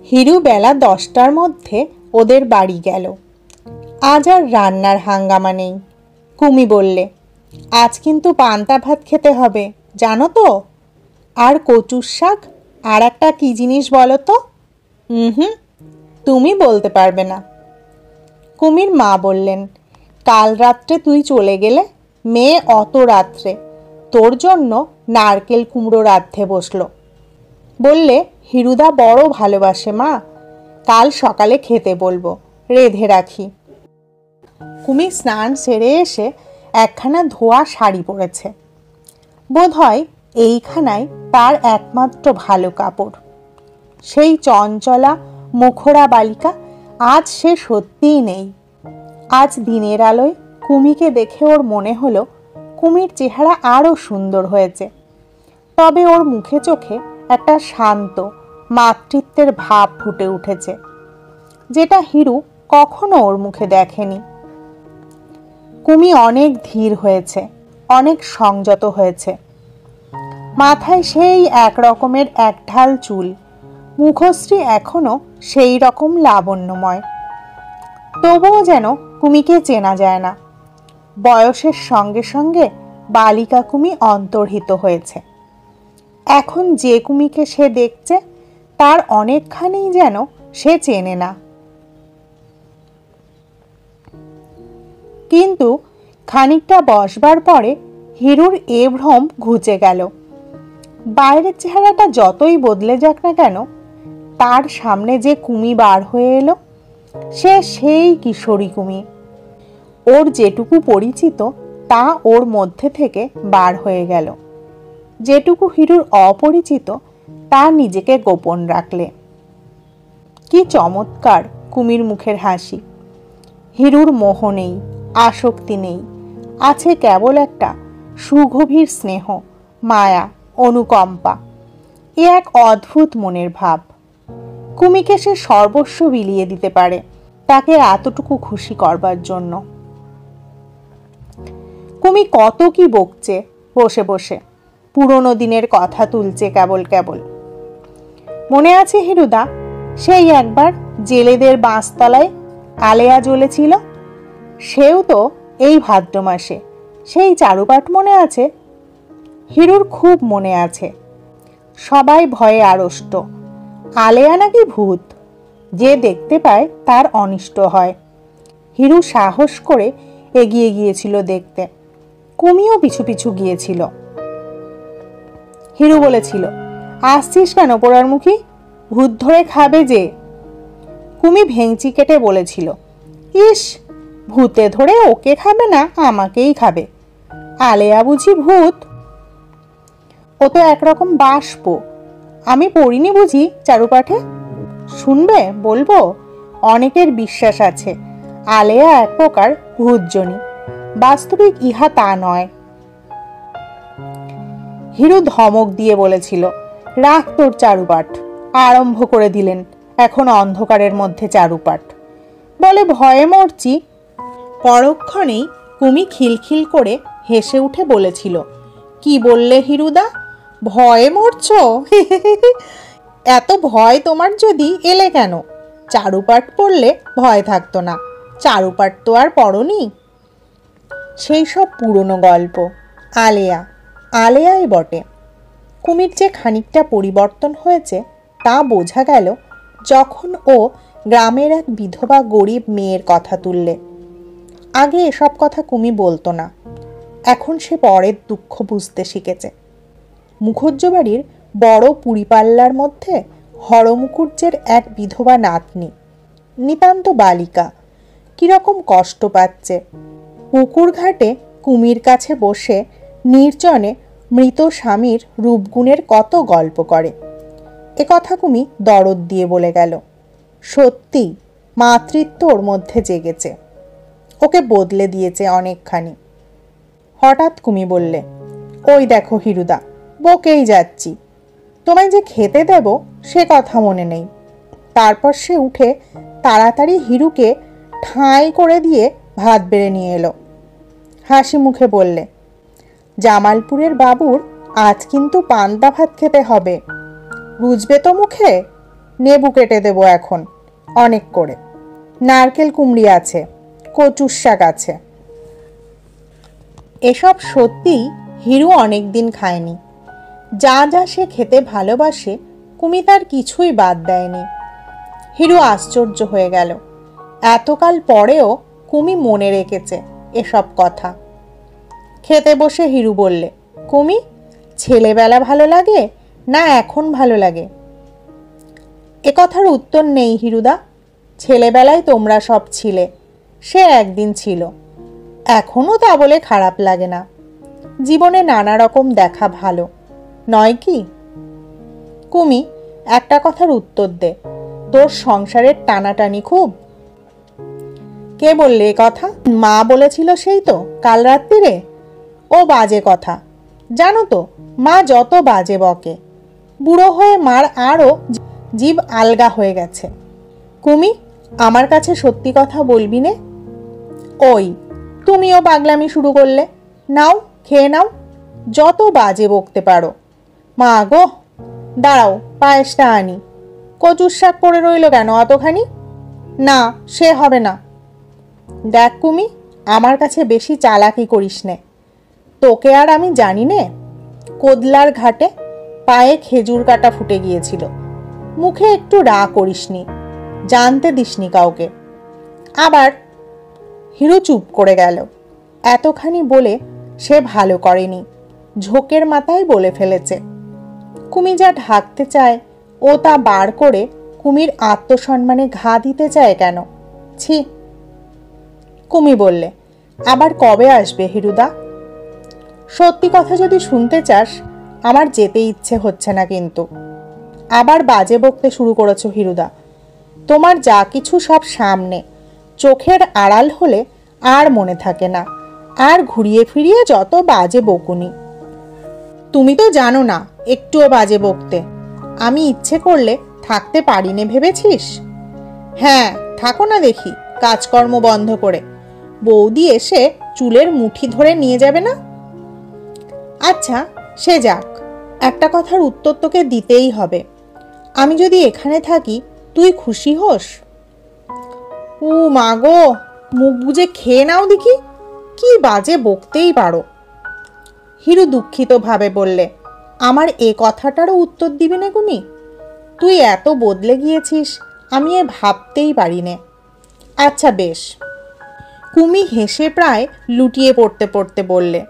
হিরু বেলা 10টার মধ্যে ওদের বাড়ি গেল। আজ আর রান্নার হাঙ্গামা নেই। কুমি বললে, আজ কিন্তু পান্তা ভাত খেতে হবে, জানো তো? আর কচুর শাক, আর একটা কি জিনিস বলো তো? তুমি বলতে পারবে না। কুমির মা বললেন, কাল রাত্রে তুই চলে গেলে, মেয়ে অত রাত্রে তোর জন্য নারকেল কুমড়ো রাঁধতে বসলো। বললে, হিরুদা বড় ভালোবাসে মা, কাল সকালে খেতে বলবো, রেঁধে রাখি। কুমির স্নান সেরে এসে একখানা ধোয়া শাড়ি পরেছে। বোধহয় এইখানায় তার একমাত্র ভালো কাপড়। সেই চঞ্চলা মুখরা বালিকা আজ সে সত্যিই নেই। আজ দিনের আলোয় কুমিকে দেখে ওর মনে হলো কুমির চেহারা আরো সুন্দর হয়েছে, তবে ওর মুখে চোখে একটা শান্ত মাতৃত্বের ভাব ফুটে উঠেছে, যেটা হিরু কখনো ওর মুখে দেখেনি। কুমি অনেক ধীর হয়েছে, অনেক সংযত হয়েছে। মাথায় সেই এক রকমের একঢাল চুল, মুখশ্রী এখনো সেই রকম লাবণ্যময়। তবুও যেন কুমিকে চেনা যায় না। বয়সের সঙ্গে সঙ্গে বালিকা কুমি অন্তর্হিত হয়েছে। এখন যে কুমিকে সে দেখছে তার অনেকখানি যেন সে চেনে না। কিন্তু খানিকটা বসবার পরে হিরুর এ ভ্রম ঘুচে গেল। বাইরের চেহারাটা যতই বদলে যাক না কেন, তার সামনে যে কুমি বার হয়ে এলো, সেই কিশোরী কুমি। ওর যেটুকু পরিচিত তা ওর মধ্যে থেকে বার হয়ে গেল, যেটুকু হিরুর অপরিচিত তা নিজেকে গোপন রাখলে। কি চমৎকার কুমির মুখের হাসি! হিরুর মোহ নেই, আসক্তি নেই, আছে কেবল একটা সুগভীর স্নেহ, মায়া, অনুকম্পা। এ এক অদ্ভুত মনের ভাব। কুমিকে সে সর্বস্ব বিলিয়ে দিতে পারে তাকে এতটুকু খুশি করবার জন্য। কুমি কত কি বকছে বসে বসে, পুরনো দিনের কথা তুলছে কেবল কেবল। মনে আছে হিরুদা, সেই একবার জেলেদের বাঁশতলায় আলেয়া জ্বলেছিল? সেও তো এই ভাদ্র মাসে। সেই চারুপাঠ মনে আছে? হিরুর খুব মনে আছে। সবাই ভয়ে আড়ষ্ট। আলেয়া নাকি ভূত, যে দেখতে পায় তার অনিষ্ট হয়। হিরু সাহস করে এগিয়ে গিয়েছিল দেখতে, কুমিও পিছু পিছু গিয়েছিল। হিরু বলেছিল, আসছিস কেন পোড়ারমুখী, ভূত ধরে খাবে যে। কুমি ভেঙচি কেটে বলেছিল, ইস, ভূতে ধরে ওকে খাবে না, আমাকেই খাবে। আলেয়া বুঝি ভূত? ও তো একরকম বাষ্প। আমি পড়িনি বুঝি চারুপাঠে? শুনবে বলবো? অনেকের বিশ্বাস আছে আলেয়া এক প্রকার ভূতজনী। বাস্তবিক ইহা তা নয়। হিরু ধমক দিয়ে বলেছিল, রাখ তোর চারুপাঠ। আরম্ভ করে দিলেন এখন অন্ধকারের মধ্যে চারুপাঠ। বলে ভয়ে মরছি। পরক্ষণেই কুমি খিলখিল করে হেসে উঠে বলেছিল, কি বললে হিরুদা, ভয়ে মরছ? এত ভয় তোমার যদি, এলে কেন? চারুপাঠ পড়লে ভয় থাকতো না। চারুপাঠ তো আর পড়নি। সেই সব পুরনো গল্প। আলেয়া, আলেয়াই বটে। কুমির যে খানিকটা পরিবর্তন হয়েছে তা বোঝা গেল যখন ও গ্রামের এক বিধবা গরিব মেয়ের কথা তুললে। আগে এসব কথা কুমি বলতো না, এখন সে পরের দুঃখ বুঝতে শিখেছে। মুখুজ্জ বাড়ির বড় পুরিপাল্লার মধ্যে হরমুকুজ্জের এক বিধবা নাতনি, নিতান্ত বালিকা, কিরকম কষ্ট পাচ্ছে। পুকুর ঘাটে কুমির কাছে বসে নির্জনে মৃত স্বামীর রূপগুণের কত গল্প করে। এ কথা কুমি দরদ দিয়ে বলে গেল। সত্যি মাতৃত্ব ওর মধ্যে জেগেছে, ওকে বদলে দিয়েছে অনেকখানি। হঠাৎ কুমি বললে, ওই দেখো হিরুদা, বকেই যাচ্ছি। তোমায় যে খেতে দেব সে কথা মনে নেই। তারপর সে উঠে তাড়াতাড়ি হিরুকে ঠাঁই করে দিয়ে ভাত বেড়ে নিয়ে এলো। হাসি মুখে বললে, জামালপুরের বাবুর আজ কিন্তু পান্তা ভাত খেতে হবে। রুজবে তো মুখে? নেবু কেটে দেবো এখন অনেক করে। নারকেল কুমড়ি আছে, কচুর শাক আছে। এসব সত্যিই হিরু অনেক দিন খায়নি। যা যা সে খেতে ভালোবাসে কুমি তার কিছুই বাদ দেয়নি। হিরু আশ্চর্য হয়ে গেল, এতকাল পরেও কুমি মনে রেখেছে এসব কথা। খেতে বসে হিরু বললে, কুমি, ছেলেবেলা ভালো লাগে না এখন ভালো লাগে? এ কথার উত্তর নেই হিরুদা। ছেলেবেলায় তোমরা সব ছিলে, সে একদিন ছিল। এখনও তা বলে খারাপ লাগে না। জীবনে নানা রকম দেখা ভালো নয় কি? কুমি, একটা কথার উত্তর দে, তোর সংসারের টানাটানি খুব? কে বললে এ কথা? মা বলেছিল সেই তো কাল রাত্রিরে। ও বাজে কথা, জানো তো মা যত বাজে বকে। বুড়ো হয়ে মার আরও জীব আলগা হয়ে গেছে। কুমি, আমার কাছে সত্যি কথা বলবি নে? ওই তুমিও পাগলামি শুরু করলে। নাও, খেয়ে নাও, যত বাজে বকতে পারো। মা গো, দাঁড়াও পায়েসটা আনি। কচুর শাক পড়ে রইল কেন অতখানি? না, সে হবে না। দেখ কুমি, আমার কাছে বেশি চালাকি করিস নে। তোকে আর আমি জানি নে। কোদলার ঘাটে পায়ে খেজুর কাটা ফুটে গিয়েছিল, মুখে একটু রা করিসনি, জানতে দিসনি কাউকে। আবার হিরু চুপ করে গেল। এতখানি বলে সে ভালো করেনি, ঝোঁকের মাথায় বলে ফেলেছে। কুমি যা ঢাকতে চায় ও তা বার করে কুমির আত্মসম্মানে ঘা দিতে চায় কেন? ছি। কুমি বললে, আবার কবে আসবে হিরুদা? সত্যি কথা যদি শুনতে চাস, আমার যেতে ইচ্ছে হচ্ছে না কিন্তু। আবার বাজে বকতে শুরু করেছো হিরুদা। তোমার যা কিছু সব সামনে, চোখের আড়াল হলে আর মনে থাকে না, আর ঘুরিয়ে ফিরিয়ে যত বাজে বকুনি। তুমি তো জানো না একটুও বাজে বকতে। আমি ইচ্ছে করলে থাকতে পারি নে ভেবেছিস? হ্যাঁ, থাকো না দেখি কাজকর্ম বন্ধ করে। বৌদি এসে চুলের মুঠি ধরে নিয়ে যাবে না? আচ্ছা, সে যাক। একটা কথার উত্তর তোকে দিতেই হবে। আমি যদি এখানে থাকি তুই খুশি হোস? ও মা গো, মুখ বুজে খেয়ে নাও দেখি, কি বাজে বকতেই পারো। হিরু দুঃখিত ভাবে বললে, আমার এ কথাটারও উত্তর দিবি না কুমি? তুই এত বদলে গিয়েছিস, আমি এ ভাবতেই পারি নে। আচ্ছা বেশ। কুমি হেসে প্রায় লুটিয়ে পড়তে পড়তে বললে,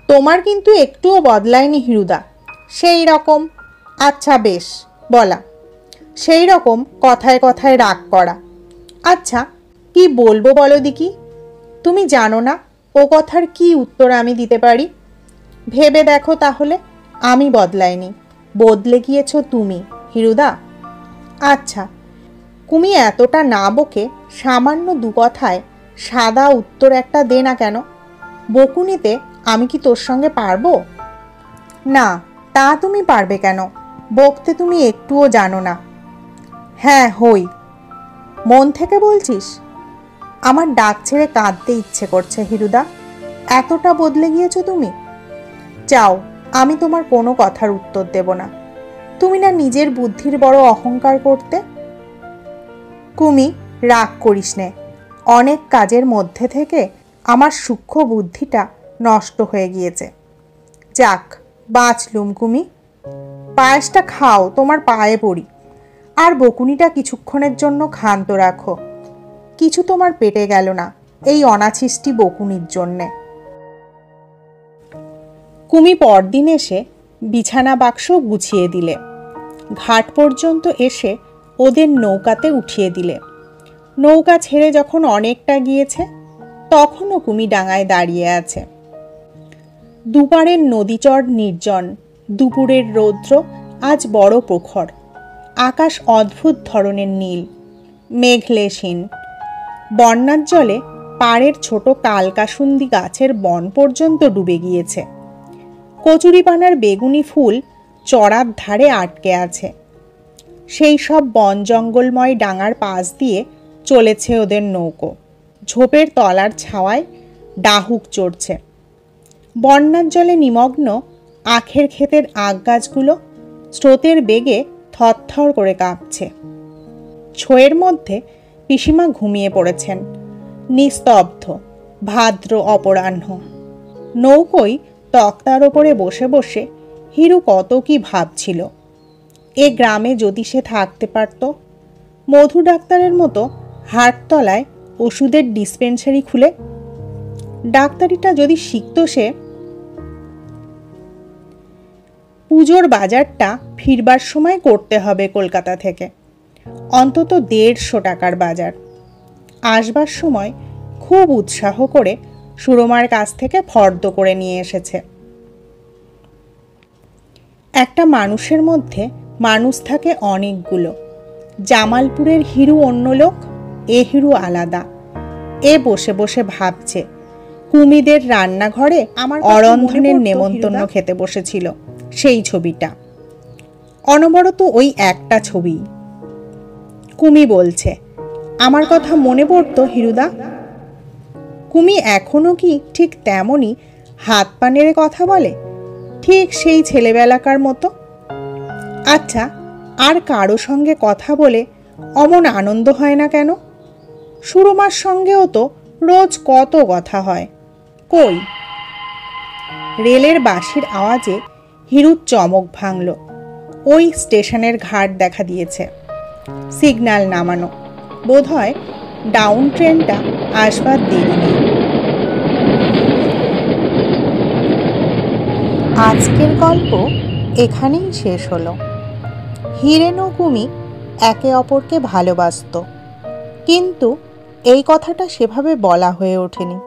তোমার কিন্তু একটুও বদলায়নি হিরুদা, সেই রকম। আচ্ছা বেশ বলা, সেই রকম কথায় কথায় রাগ করা। আচ্ছা, কি বলবো বলো দিকি? তুমি জানো না ও কথার কি উত্তর আমি দিতে পারি? ভেবে দেখো তাহলে। আমি বদলাইনি, বদলে গিয়েছো তুমি হিরুদা। আচ্ছা, কুমি এতটা না বকে সামান্য দু কথায় সাদা উত্তর একটা দে না কেন। বকুনিতে আমি কি তোর সঙ্গে পারবো? না, তা তুমি পারবে কেন? বকতে তুমি একটুও জানো না। হ্যাঁ হই। মন থেকে বলছিস? আমার ডাক ছেড়ে কাঁদতে ইচ্ছে করছে হিরুদা, এতটা বদলে গিয়েছো তুমি। যাও, আমি তোমার কোনো কথার উত্তর দেব না। তুমি না নিজের বুদ্ধির বড় অহংকার করতে। কুমি, রাগ করিস নে। অনেক কাজের মধ্যে থেকে আমার সূক্ষ্ম বুদ্ধিটা নষ্ট হয়ে গিয়েছে। যাক, বাঁচলুম কুমি। পায়েসটা খাও, তোমার পায়ে পড়ি। আর বকুনিটা কিছুক্ষণের জন্য ক্ষান্ত রাখো। কিছু তোমার পেটে গেল না এই অনাছিষ্টি বকুনির জন্যে। কুমি পরদিন এসে বিছানা বাক্স গুছিয়ে দিলে। ঘাট পর্যন্ত এসে ওদের নৌকাতে উঠিয়ে দিলে। নৌকা ছেড়ে যখন অনেকটা গিয়েছে, তখনও কুমি ডাঙায় দাঁড়িয়ে আছে। দুপারের নদীচর নির্জন, দুপুরের রৌদ্র আজ বড় প্রখর। আকাশ অদ্ভুত ধরনের নীল, মেঘলেশহীন। বন্যার জলে পাড়ের ছোট কালকাসুন্দি গাছের বন পর্যন্ত ডুবে গিয়েছে। কচুরিপানার বেগুনি ফুল চড়ার ধারে আটকে আছে। সেই সব বন জঙ্গলময় ডাঙার পাশ দিয়ে চলেছে ওদের নৌকো। ঝোপের তলার ছাওয়ায় ডাহুক চড়ছে। বন্যার জলে নিমগ্ন আখের ক্ষেতের আখ গাছগুলো স্রোতের বেগে থরথর করে কাঁপছে। ছোয়ের মধ্যে পিসিমা ঘুমিয়ে পড়েছেন, নিস্তব্ধ ভাদ্র অপরাহ্ন। নৌকোয় তক্তার ওপরে বসে বসে হিরু কত কি ভাবছিল। এ গ্রামে যদি সে থাকতে পারত, মধু ডাক্তারের মতো হাটতলায় ওষুধের ডিসপেন্সারি খুলে। ডাক্তারিটা যদি শিখত সে। পুজোর বাজারটা ফিরবার সময় করতে হবে কলকাতা থেকে, অন্তত 150 টাকার বাজার। আসবার সময় খুব উৎসাহ করে সুরমার কাছ থেকে ফর্দ করে নিয়ে এসেছে। একটা মানুষের মধ্যে মানুষ থাকে অনেকগুলো। জামালপুরের হিরু অন্য লোক, এ হিরু আলাদা। এ বসে বসে ভাবছে কুমিদের রান্নাঘরে আমার অরন্ধনের নেমন্তন্ন খেতে বসেছিল, সেই ছবিটা। অনবরত ওই একটা ছবি। কুমি বলছে, আমার কথা মনে পড়তো হিরুদা? কুমি এখনো কি ঠিক তেমনই হাত পা নেড়ে কথা বলে, ঠিক সেই ছেলেবেলাকার মতো? আচ্ছা, আর কারো সঙ্গে কথা বলে অমন আনন্দ হয় না কেন? সুরমার সঙ্গেও তো রোজ কত কথা হয়। কই? রেলের বাঁশির আওয়াজে হিরুর চমক ভাঙল। ওই স্টেশনের ঘাট দেখা দিয়েছে, সিগন্যাল নামানো। বোধহয় ডাউন ট্রেনটা আসবার দেরি নেই। আজকের গল্প এখানেই শেষ হলো। হিরেন ও কুমি একে অপরকে ভালোবাসত, কিন্তু এই কথাটা সেভাবে বলা হয়ে ওঠেনি।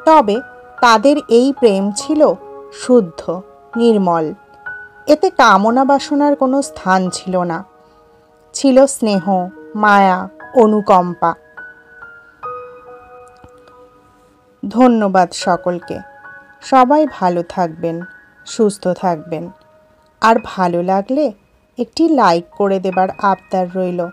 তবে তাদের এই প্রেম ছিল শুদ্ধ, নির্মল। এতে কামনা বাসনার কোনো স্থান ছিল না। ছিল স্নেহ, মায়া, অনুকম্পা। ধন্যবাদ সকলকে। সবাই ভালো থাকবেন, সুস্থ থাকবেন। আর ভালো লাগলে একটি লাইক করে দেবার আবদার রইল।